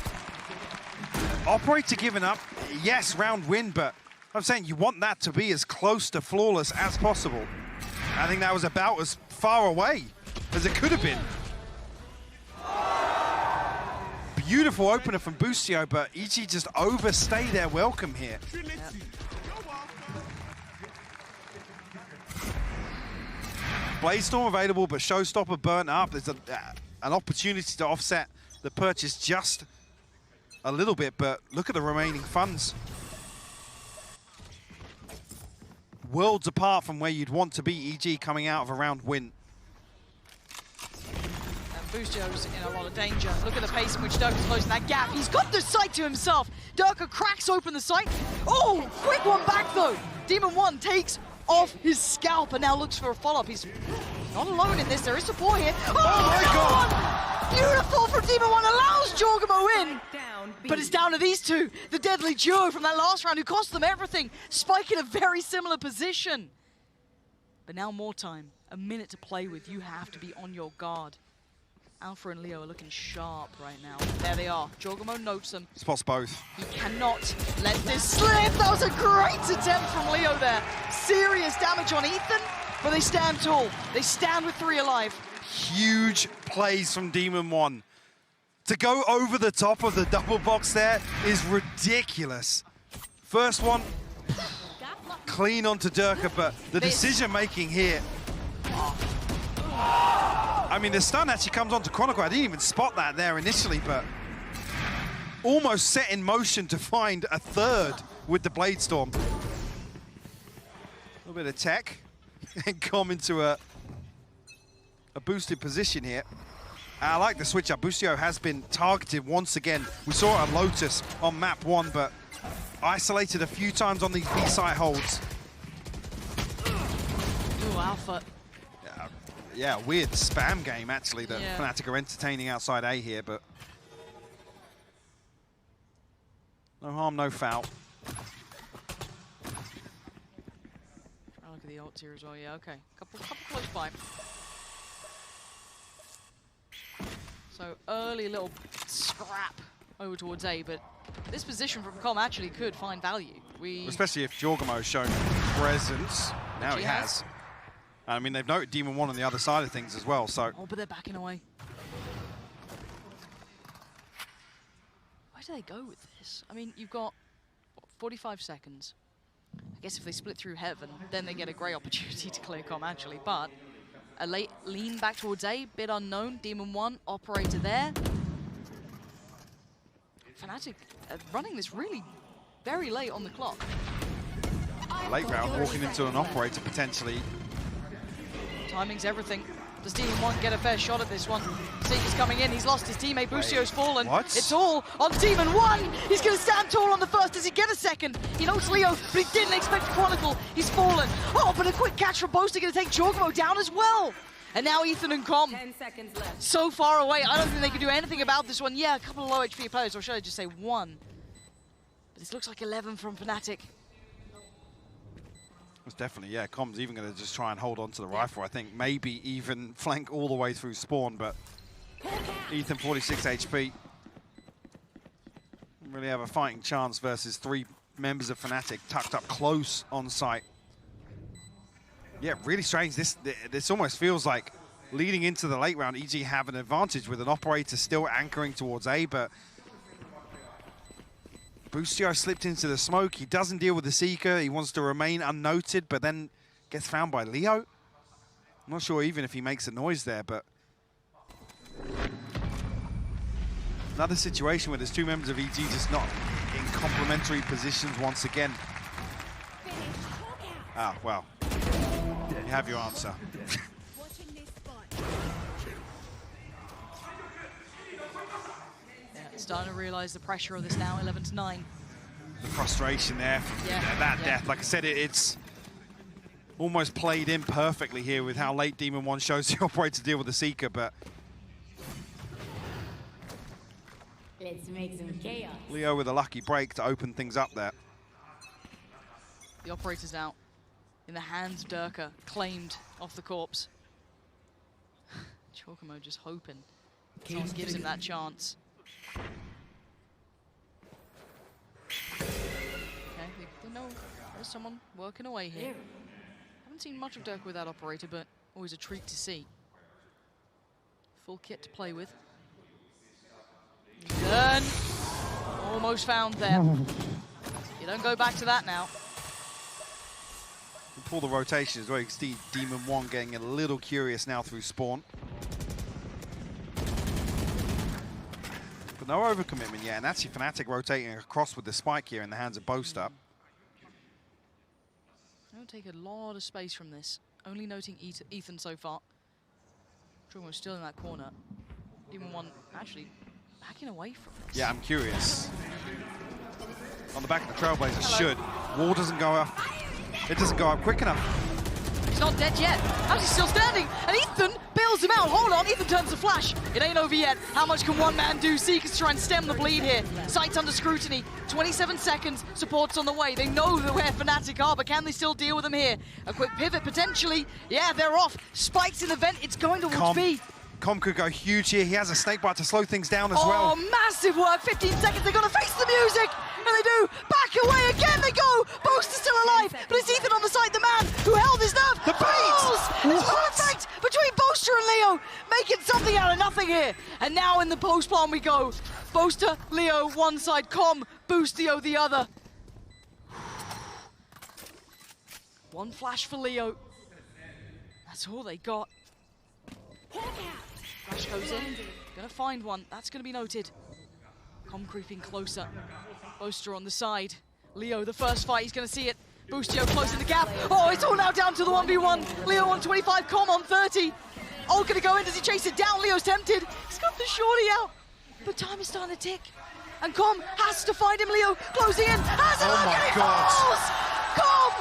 Operator giving up. Yes, round win, but I'm saying you want that to be as close to flawless as possible. I think that was about as far away as it could have been. Beautiful opener from Boostio, but EG just overstay their welcome here. Yep. Bladestorm available, but Showstopper burnt up. There's an opportunity to offset the purchase just a little bit, but look at the remaining funds. Worlds apart from where you'd want to be, EG coming out of a round win. Boostio's in a lot of danger. Look at the pace in which Durka's closing that gap. He's got the sight to himself. Durka cracks open the sight. Oh, quick one back though. Demon One takes off his scalp and now looks for a follow-up. He's not alone in this. There is support here. Oh my God! Beautiful from Demon One, allows Jorgamo in. But it's down to these two. The deadly duo from that last round who cost them everything. Spike in a very similar position. But now more time. A minute to play with. You have to be on your guard. Alpha and Leo are looking sharp right now. There they are. Jorgamo notes them. Spots both. He cannot let this slip. That was a great attempt from Leo there. Serious damage on Ethan, but they stand tall. They stand with 3 alive. Huge plays from Demon One. To go over the top of the double box there is ridiculous. First one, clean onto Durka, but the decision making here. I mean, the stun actually comes onto Chronicle. I didn't even spot that there initially, but almost set in motion to find a third with the Bladestorm. A little bit of tech and come into a boosted position here. I like the switch up. Boostio has been targeted once again. We saw it on Lotus on map 1, but isolated a few times on these B-side holds. Ooh, Alpha. Yeah, weird spam game, actually, that Fnatic are entertaining outside A here, but no harm, no foul. Try to look at the ults here as well. Yeah, okay. Couple close by. So early little scrap over towards A, but this position from Com actually could find value. Especially if Jorgamo's shown presence. Now he has. I mean, they've noted Demon One on the other side of things as well, so. Oh, but they're backing away. Where do they go with this? I mean, you've got, what, 45 seconds. I guess if they split through Heaven, then they get a great opportunity to clear Com, actually. But a late lean back towards A, bit unknown. Demon One, operator there. Fnatic running this really very late on the clock. Late round, walking into an operator potentially. Timing's everything. Does Demon 1 get a fair shot at this one? Seeker's coming in, he's lost his teammate, Bustio's fallen. What? It's all on Demon 1! He's gonna stand tall on the first, does he get a second? He knows Leo, but he didn't expect Chronicle, he's fallen. Oh, but a quick catch from Boaster gonna take Jorgamo down as well! And now Ethan and Com, 10 seconds left. so far away, I don't think they can do anything about this one. Yeah, a couple of low HP players, or should I just say one? But this looks like 11 from Fnatic. It's definitely, yeah, Com's even going to just try and hold on to the rifle. I think maybe even flank all the way through spawn, but Ethan 46 HP. Don't really have a fighting chance versus 3 members of Fnatic tucked up close on site. Yeah, really strange. This almost feels like leading into the late round, EG have an advantage with an operator still anchoring towards A, but Bustio slipped into the smoke. He doesn't deal with the Seeker. He wants to remain unnoted, but then gets found by Leo. I'm not sure even if he makes a noise there, but another situation where there's 2 members of EG just not in complementary positions once again. Ah, well, you have your answer. Starting to realize the pressure of this now, 11-9. The frustration there from that death. Like I said, it's almost played in perfectly here with how late Demon 1 shows the operator to deal with the Seeker, but Let's make some chaos. Leo with a lucky break to open things up there. The operator's out. In the hands of Durka, claimed off the corpse. Jorgamo just hoping someone gives him that chance. Okay, they know there's someone working away here. Haven't seen much of Durka with that operator, but always a treat to see. Full kit to play with. Turn. Almost found there. You don't go back to that now. Pull the rotation as well. You can see Demon 1 getting a little curious now through spawn. But no overcommitment yet, and actually Fnatic rotating across with the spike here in the hands of Boaster. Don't take a lot of space from this. Only noting Ethan so far. Jorgamo still in that corner. Demon 1 actually backing away from this. Yeah, I'm curious. On the back of the Trailblazer should. Wall doesn't go up. It doesn't go up quick enough. He's not dead yet. How's he still standing? And Ethan bails him out. Hold on, Ethan turns the flash. It ain't over yet. How much can one man do? Seekers try and stem the bleed here. Sights under scrutiny. 27 seconds. Support's on the way. They know where Fnatic are, but can they still deal with them here? A quick pivot potentially. Yeah, they're off. Spikes in the vent. It's going towards B. Com could go huge here. He has a snake bite to slow things down as well. Oh, massive work. 15 seconds. They're going to face the music. And they do. Back away again. They go. Boaster's still alive. But it's Ethan on the side, the man who held his nerve. The bait! It's perfect between Boaster and Leo. Making something out of nothing here. And now in the post plan we go. Boaster, Leo, one side. Com, Bustio, the other. One flash for Leo. That's all they got. Flash goes in, gonna find one, that's gonna be noted. Com creeping closer, Boaster on the side. Leo, the first fight, he's gonna see it. Bustio closing the gap. Oh, it's all now down to the 1v1. Leo on 25, Com on 30. All gonna go in, does he chase it down? Leo's tempted, he's got the shorty out. But time is starting to tick. And Com has to find him, Leo closing in. Has a look and he falls! Com,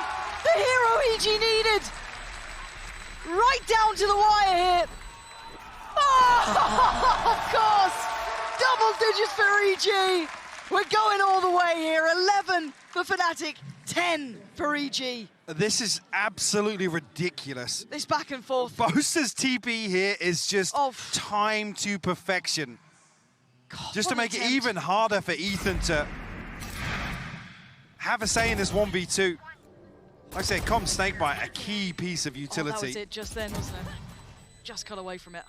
the hero EG needed. Right down to the wire here. Oh, of course! Double digits for EG! We're going all the way here. 11 for Fnatic, 10 for EG. This is absolutely ridiculous. This back and forth. Boaster's TP here is just timed to perfection. God, just to what make an it attempt. even harder for Ethan to have a say in this 1v2. Like I said, Com Snakebite, a key piece of utility. Oh, that was it just then, wasn't it? Just cut away from it.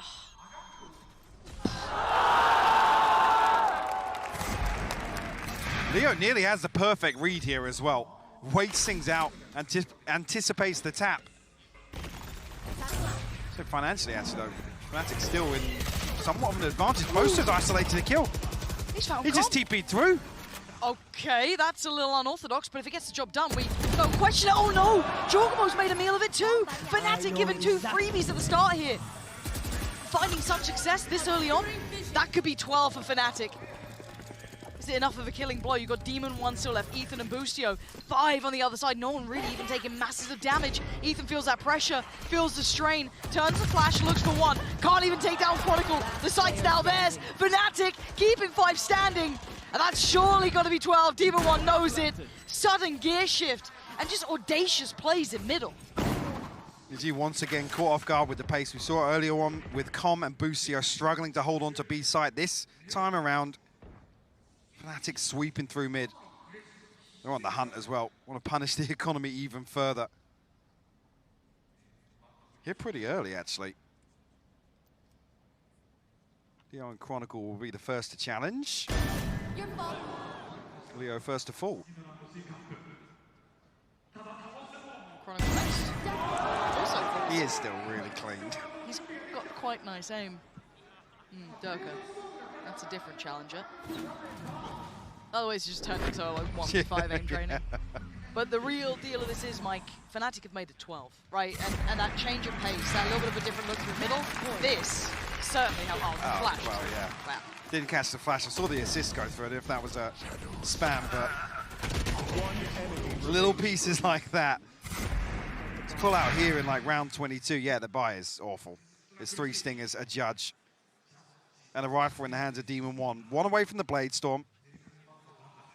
Leo nearly has the perfect read here as well. Waits things out, anticipates the tap. So financially, actually, though, Fnatic's still in somewhat of an advantage. Boaster's isolated the kill. He just TP'd through. Okay, that's a little unorthodox, but if he gets the job done, we don't question it. Oh no! Jorgamo's made a meal of it too! Fnatic given 2 freebies at the start here. finding such success this early on, that could be 12 for Fnatic. Is it enough of a killing blow? You've got Demon 1 still left, Ethan and Boostio. 5 on the other side, no one really even taking masses of damage. Ethan feels that pressure, feels the strain, turns the flash, looks for 1. Can't even take down Chronicle. The site's now theirs. Fnatic keeping 5 standing. And that's surely got to be 12. Demon 1 knows it. Sudden gear shift and just audacious plays in middle. EG once again caught off guard with the pace we saw earlier on with Com and Boostio struggling to hold on to B site. This time around, Fnatic sweeping through mid. They're on the hunt as well. Want to punish the economy even further. Hit pretty early, actually. Leo and Chronicle will be the first to challenge. Leo first to fall. Chronicle next. Also falls. He is still really clean. He's got quite nice aim. Durka. That's a different challenger. Otherwise, he just turned into a 1v5 aim training. But the real deal of this is, Mike, Fnatic have made it 12, right? And that change of pace, that little bit of a different look through the middle, this certainly helped. Oh, flash. Well, yeah. Wow. Didn't catch the flash. I saw the assist go through it, if that was a spam, but little pieces like that. To pull out here in like round 22, yeah, the buy is awful. There's 3 stingers, a judge, and a rifle in the hands of Demon 1. 1 away from the Blade Storm,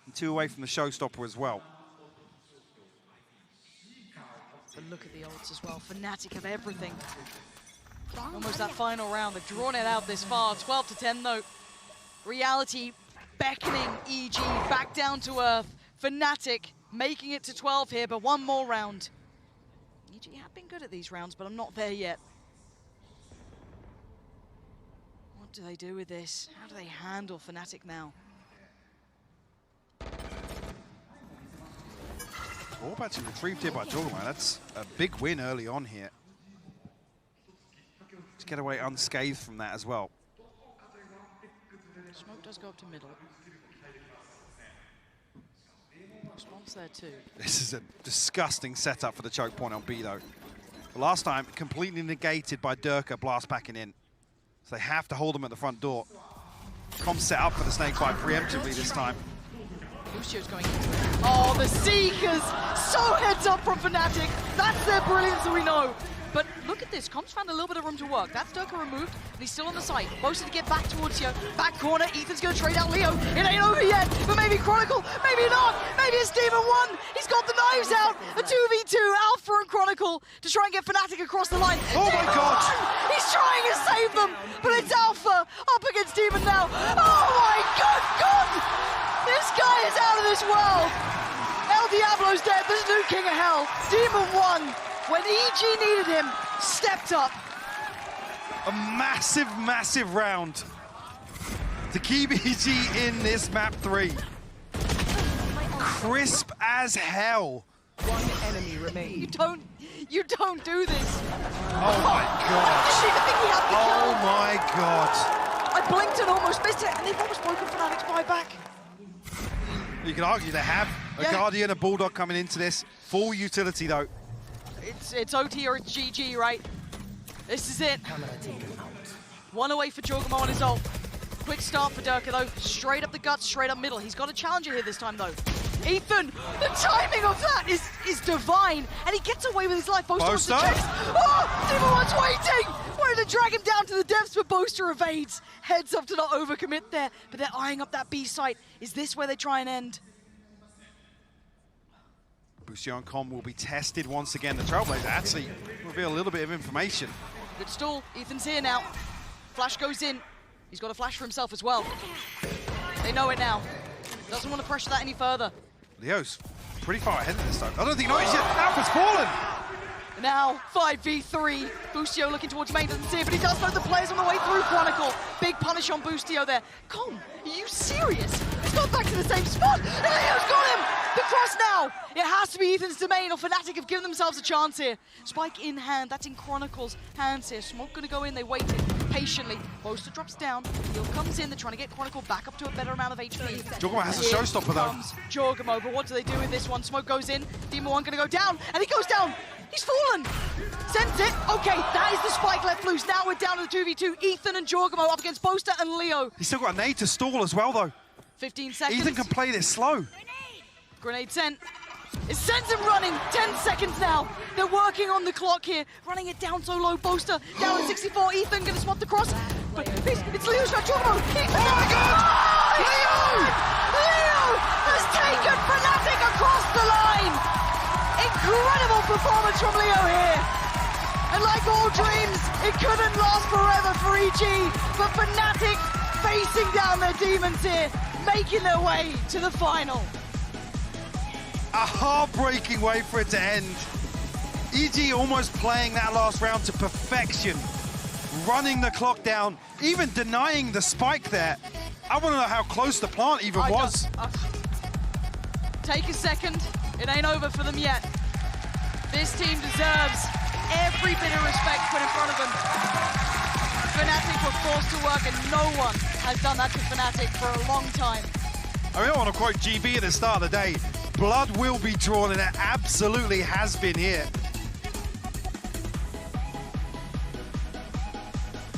and 2 away from the Showstopper as well. But look at the ults as well. Fnatic have everything. Almost that final round. They've drawn it out this far. 12 to 10 though. Reality beckoning EG back down to earth. Fnatic making it to 12 here, but 1 more round. EG have been good at these rounds, but I'm not there yet. What do they do with this? How do they handle Fnatic now? Orb actually retrieved here by Juggerman. That's a big win early on here. To get away unscathed from that as well. Smoke does go up to middle. Response there too. This is a disgusting setup for the choke point on B though. Last time, completely negated by Durka blast packing in. So they have to hold them at the front door. Com set up for the snake bite preemptively this time. Lucio's going into it. Oh, the Seekers! So heads up from Fnatic. That's their brilliance that we know. But look at this, Com's found a little bit of room to work. That's Durka removed, and he's still on the site. Mostly to get back towards you. Back corner, Ethan's gonna trade out Leo. It ain't over yet, but maybe Chronicle, maybe not. Maybe it's Demon 1. He's got the knives out. A 2v2, Alpha and Chronicle to try and get Fnatic across the line. Oh my God! He's trying to save them, but it's Alpha up against Demon now. Oh my God! This guy is out of this world. El Diablo's dead. There's a new King of Hell. Demon 1, when EG needed him, stepped up. A massive, massive round to keep EG in this map 3. Crisp as hell. 1 enemy remains. You don't do this. Oh my God. Didn't even think he had the kill. Oh my God. I blinked and almost missed it, and they've almost broken Fnatic's buyback. You can argue they have a Guardian, a Bulldog coming into this. Full utility though. It's OT or it's GG, right? This is it. 1 away for Jorgamo on his ult. Quick start for Durka though. Straight up the guts, straight up middle. He's got a challenger here this time though. Ethan, the timing of that is divine, and he gets away with his life. Boaster wants to chase. Oh, Demon 1's waiting! Wanted to drag him down to the depths, but Boaster evades. Heads up to not overcommit there, but they're eyeing up that B site. Is this where they try and end? Boostio and Com will be tested once again. The Trailblazer actually reveal a little bit of information. Good stall. Ethan's here now. Flash goes in. He's got a flash for himself as well. They know it now. Doesn't want to pressure that any further. Leo's pretty far ahead of this time. I don't think he knows yet. Alpha's fallen. Now, 5v3. Boostio looking towards main, doesn't see it, but he does know the players on the way through Chronicle. Big punish on Boostio there. Com, are you serious? He's gone back to the same spot, and Leo's got him! The cross now! It has to be Ethan's domain, or Fnatic have given themselves a chance here. Spike in hand, that's in Chronicle's hands here. Smoke gonna go in, they waited patiently. Boaster drops down, Heal comes in, they're trying to get Chronicle back up to a better amount of HP. Jorgamo has a showstopper though. Jorgamo, but what do they do with this one? Smoke goes in, Demon 1 gonna go down, and he goes down! He's fallen. Sends it. Okay, that is the spike left loose. Now we're down to the 2v2. Ethan and Jorgamo up against Boaster and Leo. He's still got a nade to stall as well, though. 15 seconds. Ethan can play this slow. Grenade sent. It sends him running. 10 seconds now. They're working on the clock here. Running it down so low. Boaster down at 64. Ethan gonna swap the cross. But it's Leo's shot. Jorgamo. Oh my God! Leo has taken Fnatic across the line. Incredible performance from Leo here. And like all dreams, it couldn't last forever for EG. But Fnatic facing down their demons here, making their way to the final. A heartbreaking way for it to end. EG almost playing that last round to perfection. Running the clock down, even denying the spike there. I want to know how close the plant even was. Take a second. It ain't over for them yet. This team deserves every bit of respect put in front of them. Fnatic were forced to work, and no one has done that to Fnatic for a long time. I mean, I want to quote GB at the start of the day. Blood will be drawn, and it absolutely has been here.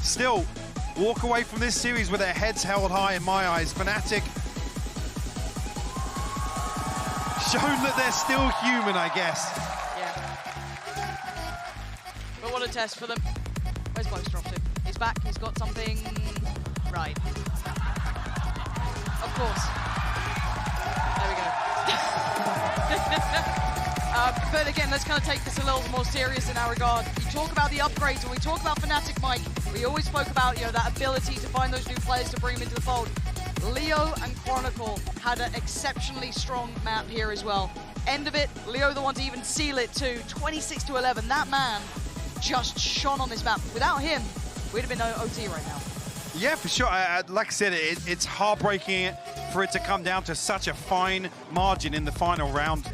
Still, walk away from this series with their heads held high in my eyes. Fnatic shown that they're still human, I guess. Yeah. But what a test for them. Where's Boaster off to? He's back, he's got something right. Of course. There we go. But again, let's kind of take this a little more serious in our regard. You talk about the upgrades, when we talk about Fnatic, Mike, we always spoke about, you know, that ability to find those new players to bring them into the fold. Leo and Chronicle had an exceptionally strong map here as well. End of it, Leo the one to even seal it too. 26-11, that man just shone on this map. Without him, we'd have been OT right now. Yeah, for sure. Like I said, it's heartbreaking for it to come down to such a fine margin in the final round.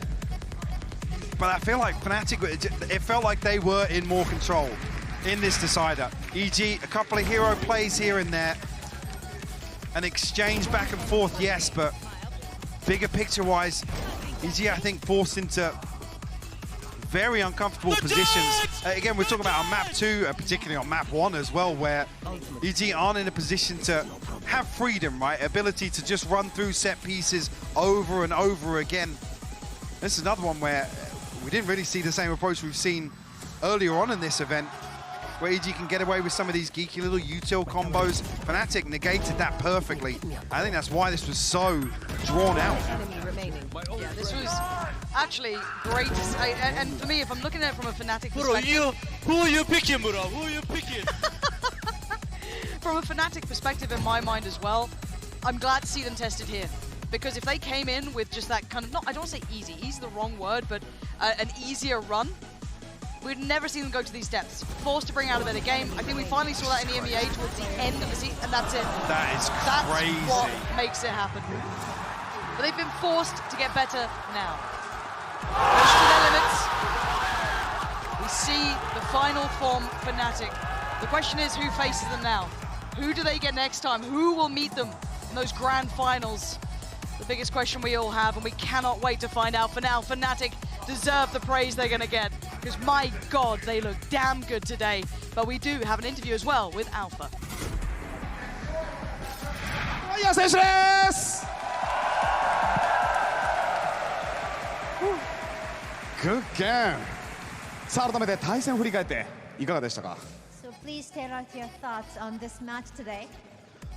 But I feel like Fnatic, it felt like they were in more control in this decider. EG, a couple of hero plays here and there. An exchange back and forth, yes, but bigger picture-wise, EG, I think, forced into very uncomfortable positions. Again, we're talking about on map 2, particularly on map 1 as well, where EG aren't in a position to have freedom, right? Ability to just run through set pieces over and over again. This is another one where we didn't really see the same approach we've seen earlier on in this event, where EG can get away with some of these geeky little util combos. Fnatic negated that perfectly. I think that's why this was so drawn out. Yeah, this was actually great to see. And for me, if I'm looking at it from a Fnatic perspective... Who are you picking, bro? Who are you picking? From a Fnatic perspective in my mind as well, I'm glad to see them tested here. Because if they came in with just that kind of, I don't want to say easy, easy the wrong word, but an easier run, we'd never seen them go to these depths. Forced to bring out a better game. I think we finally saw that in the EMEA towards the end of the season, and that's it. That is crazy. That's what makes it happen. But they've been forced to get better now. Pushed to their limits. We see the final form Fnatic. The question is, who faces them now? Who do they get next time? Who will meet them in those grand finals? The biggest question we all have, and we cannot wait to find out. For now, Fnatic deserve the praise they're going to get, because my God, they look damn good today. But we do have an interview as well with Alpha. Good game. さあ改めて対戦を振り返っていかがでしたか? So please tell us your thoughts on this match today.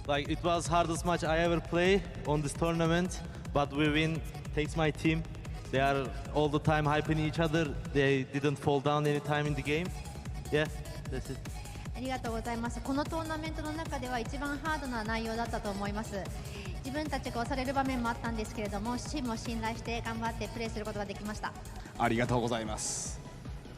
Like, it was hardest match I ever play on this tournament, but we win thanks my team. They are all the time hyping each other. They didn't fall down any time in the game. Yeah, that's it. ありがとうございます。このトーナメントの中では一番ハードな内容だったと思います。自分たちが押される場面もあったんですけれども、チームを信頼して頑張ってプレーすることができました。ありがとうございます。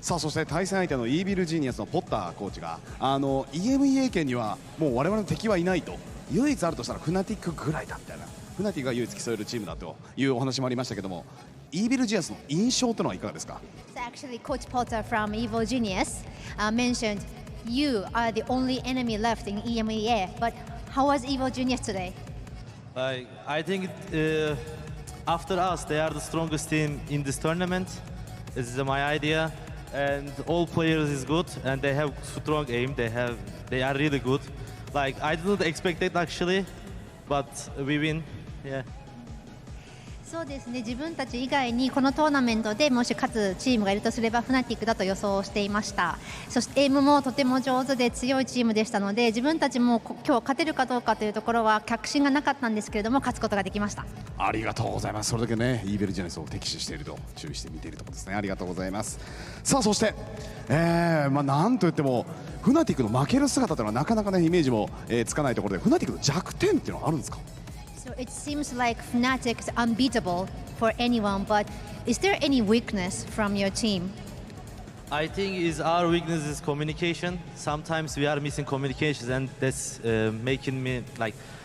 さあそして対戦相手のイービルジーニアスのポッターコーチがEMEA 圏にはもう我々の敵はいないと、唯一あるとしたらフナティックぐらいだみたいな、フナティックが唯一競えるチームだというお話もありましたけども、イービルジーニアスの印象というのはいかがですか? So actually, Coach Potter from Evil Genius mentioned you are the only enemy left in EMEA. But how was Evil Genius today? Like, I think after us, they are the strongest team in this tournament. This is my idea. and all players is good, and they have strong aim. They are really good. Like I didn't expect it actually, but we win. Yeah. そうですね、自分たち以外にこのトーナメントでもし勝つチームがいるとすればフナティックだと予想していました。そしてエイムもとても上手で強いチームでしたので、自分たちも今日勝てるかどうかというところは確信がなかったんですけれども、勝つことができました。ありがとうございます。それだけね、イーベルジェネスを敵視していると注意して見ているところですね。ありがとうございます。さあそして、なんといってもフナティックの負ける姿というのはなかなかねイメージも、つかないところで、フナティックの弱点っていうのはあるんですか？ So it seems like Fnatic is unbeatable for anyone, but is there any weakness from your team? I think our weakness is communication. Sometimes we are missing communications, and that's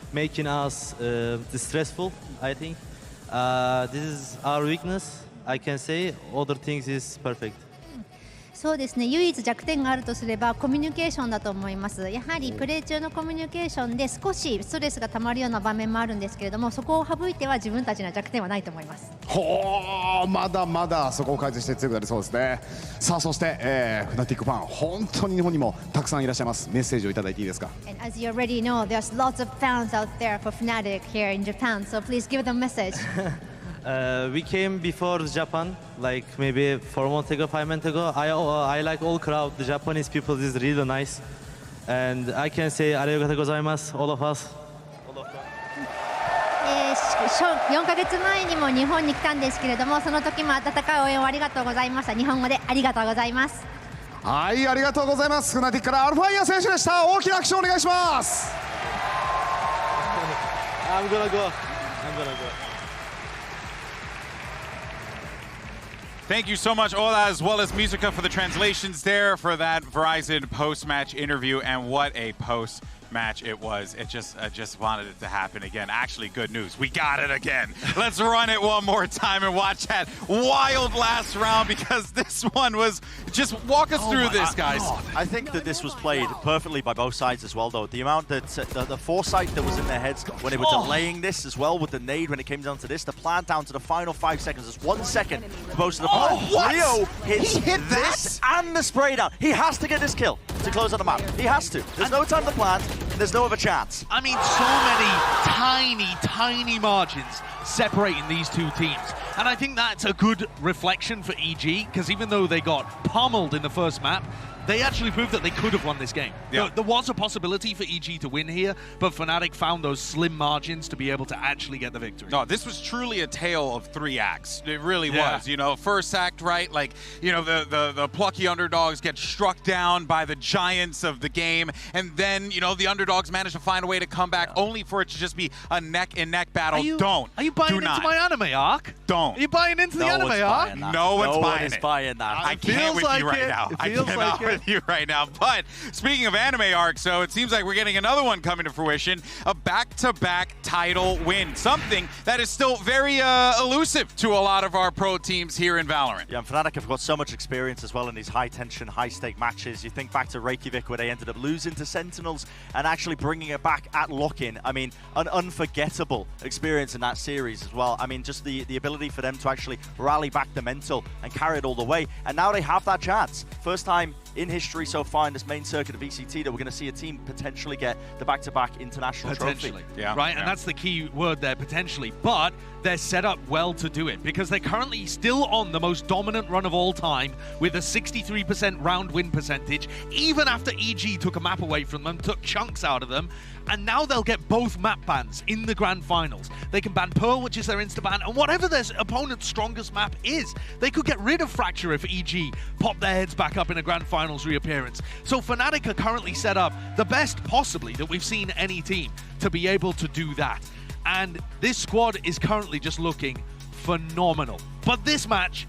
making us distressful. I think this is our weakness. I can say other things is perfect. そうですね、唯一弱点があるとすればコミュニケーションだと思います。やはりプレー中のコミュニケーションで少しストレスがたまるような場面もあるんですけれども、そこを省いては自分たちの弱点はないと思います。ほー、まだまだそこを改善して強くなりそうですね。さあそして、フナティックファン本当に日本にもたくさんいらっしゃいます。メッセージをいただいていいですか？ And as you already know, there's lots of fans out there for Fnatic here in Japan, so please give them a message. We came before Japan, like maybe 4 months ago, 5 months ago. I like all crowd. The Japanese people is really nice, and I can say arigatou gozaimasu, all of us. 4ヶ月前にも日本に来たんですけれども、その時も温かい応援をありがとうございました。日本語でありがとうございます。はい、ありがとうございます。フナティックからアルファイア選手でした。大きな拍手をお願いします。I'm gonna go. Thank you so much, Ola, as well as Musica, for the translations there for that Verizon post-match interview. And what a post-match it was. I just wanted it to happen again. Actually, good news. We got it again. Let's run it one more time and watch that wild last round, because this one was... Just walk us through this, guys. I think that this was played perfectly by both sides as well, though. The amount that the foresight that was in their heads when they were delaying this as well with the nade when it came down to this, the plan down to the final 5 seconds. There's 1 second for most of the plan. Leo hits this and the spray down. He has to get this kill to close out the map. He has to. There's no time to plan. There's no other chance. I mean, so many tiny margins separating these two teams. And I think that's a good reflection for EG, because even though they got pummeled in the first map, they actually proved that they could have won this game. Yeah. There was a possibility for EG to win here, but Fnatic found those slim margins to be able to actually get the victory. No, this was truly a tale of 3 acts. It really was. You know, first act, right? Like, you know, the plucky underdogs get struck down by the giants of the game, and then, you know, the underdogs manage to find a way to come back, only for it to just be a neck-and-neck battle. Are you buying Do into not. my anime arc? Don't. Are you buying into the anime arc? No one's buying it. buying that. I can't with you right now. I cannot with you right now. But speaking of anime arc, so it seems like we're getting another one coming to fruition, a back-to-back title win, something that is still very elusive to a lot of our pro teams here in Valorant. Yeah, and Fnatic have got so much experience as well in these high-tension, high-stake matches. You think back to Reykjavik, where they ended up losing to Sentinels and actually bringing it back at lock-in. I mean, an unforgettable experience in that series as well. I mean, just the ability for them to actually rally back the mental and carry it all the way. And now they have that chance. First time in history so far in this main circuit of VCT that we're going to see a team potentially get the back-to-back international trophy. Yeah, right, and that's the key word there, potentially. But they're set up well to do it, because they're currently still on the most dominant run of all time with a 63% round win percentage, even after EG took a map away from them, took chunks out of them, and now they'll get both map bans in the grand finals. They can ban Pearl, which is their insta-ban, and whatever their opponent's strongest map is, they could get rid of Fracture if EG pop their heads back up in a grand finals reappearance. So Fnatic are currently set up the best possibly that we've seen any team to be able to do that. And this squad is currently just looking phenomenal. But this match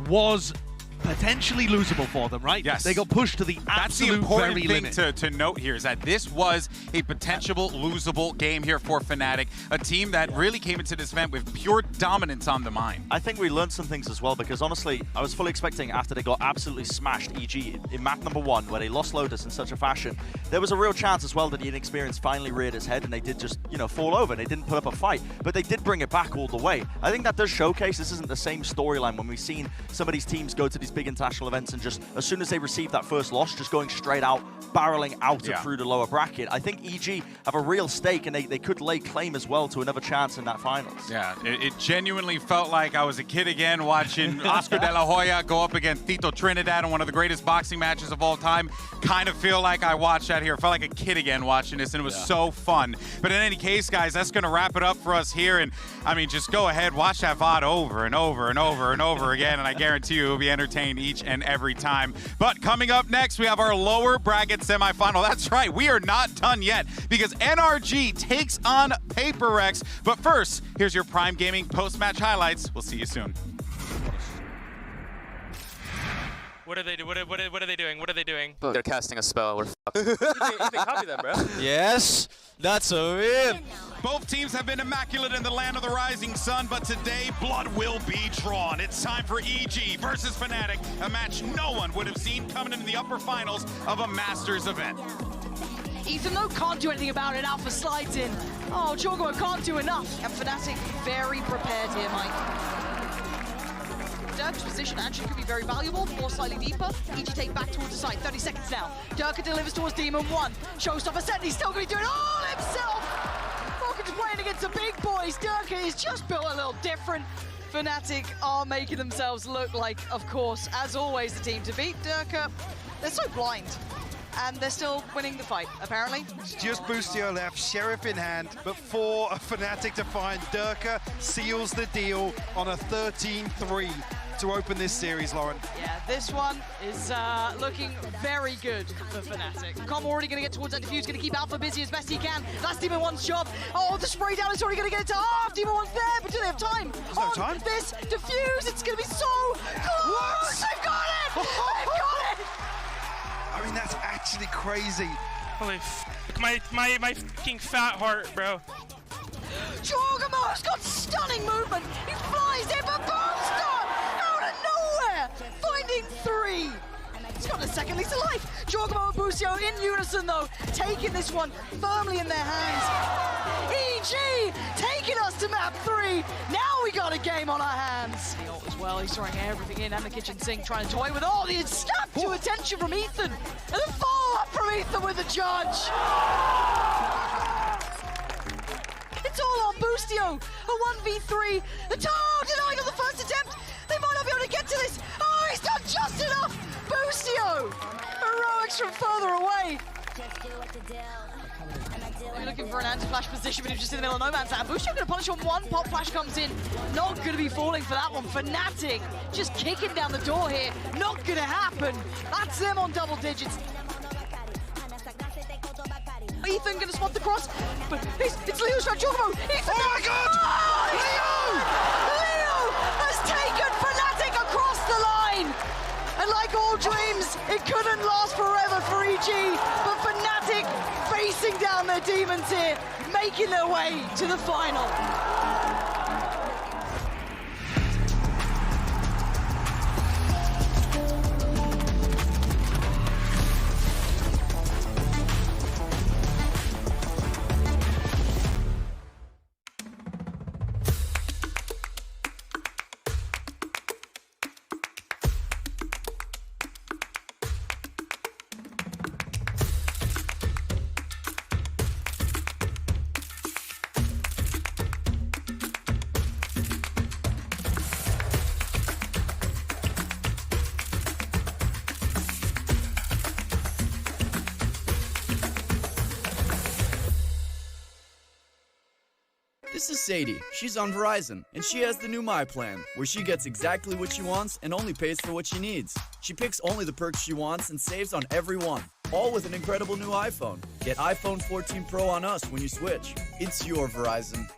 was potentially losable for them, right? Yes. They got pushed to the That's the absolute important very thing limit. to note here, is that this was a potential losable game here for Fnatic, a team that really came into this event with pure dominance on the mind. I think we learned some things as well, because honestly, I was fully expecting after they got absolutely smashed EG in map number 1, where they lost Lotus in such a fashion, there was a real chance as well that the inexperience finally reared its head and they did just, you know, fall over. They didn't put up a fight, but they did bring it back all the way. I think that does showcase this isn't the same storyline when we've seen some of these teams go to these these big international events and just, as soon as they receive that first loss, just going straight out, barreling out and through the lower bracket. I think EG have a real stake, and they could lay claim as well to another chance in that finals. Yeah, it genuinely felt like I was a kid again watching Oscar De La Hoya go up against Tito Trinidad in one of the greatest boxing matches of all time. Kind of feel like I watched that here. Felt like a kid again watching this, and it was so fun. But in any case, guys, that's going to wrap it up for us here. And I mean, just go ahead, watch that VOD over and over and over and over again, and I guarantee you will be entertained each and every time. But coming up next, we have our lower bracket semifinal. That's right, we are not done yet because NRG takes on HyperX. But first, here's your Prime Gaming post-match highlights. We'll see you soon. What are they doing? What are they doing? What are they doing? They're casting a spell. We're fucked. You can copy them, bro. Yes, that's a win. Both teams have been immaculate in the land of the rising sun, but today blood will be drawn. It's time for EG versus Fnatic, a match no one would have seen coming into the upper finals of a Masters event. Ethan, though, can't do anything about it. Alpha slides in. Oh, Jorgo can't do enough. And Fnatic very prepared here, Mike. Dirk's position actually could be very valuable, more slightly deeper. EG take back towards the side, 30 seconds now. Dirk delivers towards Demon 1. Showstopper set, he's still going to be doing it all himself! Falcon's playing against the big boys. Dirk is just built a little different. Fnatic are making themselves look like, of course, as always, the team to beat. Dirk, they're so blind. And they're still winning the fight, apparently. It's just Boostio left, Sheriff in hand, but for a Fnatic to find, Durka seals the deal on a 13-3 to open this series, Lauren. Yeah, this one is looking very good for Fnatic. Com already going to get towards that defuse, going to keep Alpha busy as best he can. That's Demon 1's job. Oh, the spray down is already going to get it to half. Demon 1's there, but do they have time? There's no time. This defuse, it's going to be so close. They've got it! They've got it! I mean, that's actually crazy. Holy f***, my fucking fat heart, bro. Jorgamo's got stunning movement. He flies in for Boomstar out of nowhere, finding 3. He's got a second lease of life. Jorgamo and Busio in unison, though, taking this one firmly in their hands. EG taking us to map 3. Now we got a game on our hands. The ult as well, he's throwing everything in, and the kitchen sink trying to toy with all the snap to attention from Ethan. And the follow-up from Ethan with the judge. It's all on Boostio. A 1v3. The denied on the first attempt. They might not be able to get to this. Oh, he's done just enough. Boostio. Heroics from further away. They're looking for an anti-flash position, but he's just in the middle of no man's land. Boostio going to punish on one. Pop flash comes in. Not going to be falling for that one. Fnatic just kicking down the door here. Not going to happen. That's them on double digits. Ethan going to spot the cross, but it's Leo's trying to Jorgo. Ethan! Oh my God! Oh, Leo has taken Fnatic across the line! And like all dreams, it couldn't last forever for EG, but Fnatic facing down their demons here, making their way to the final. This is Sadie. She's on Verizon, and she has the new My Plan, where she gets exactly what she wants and only pays for what she needs. She picks only the perks she wants and saves on every one, all with an incredible new iPhone. Get iPhone 14 Pro on us when you switch. It's your Verizon.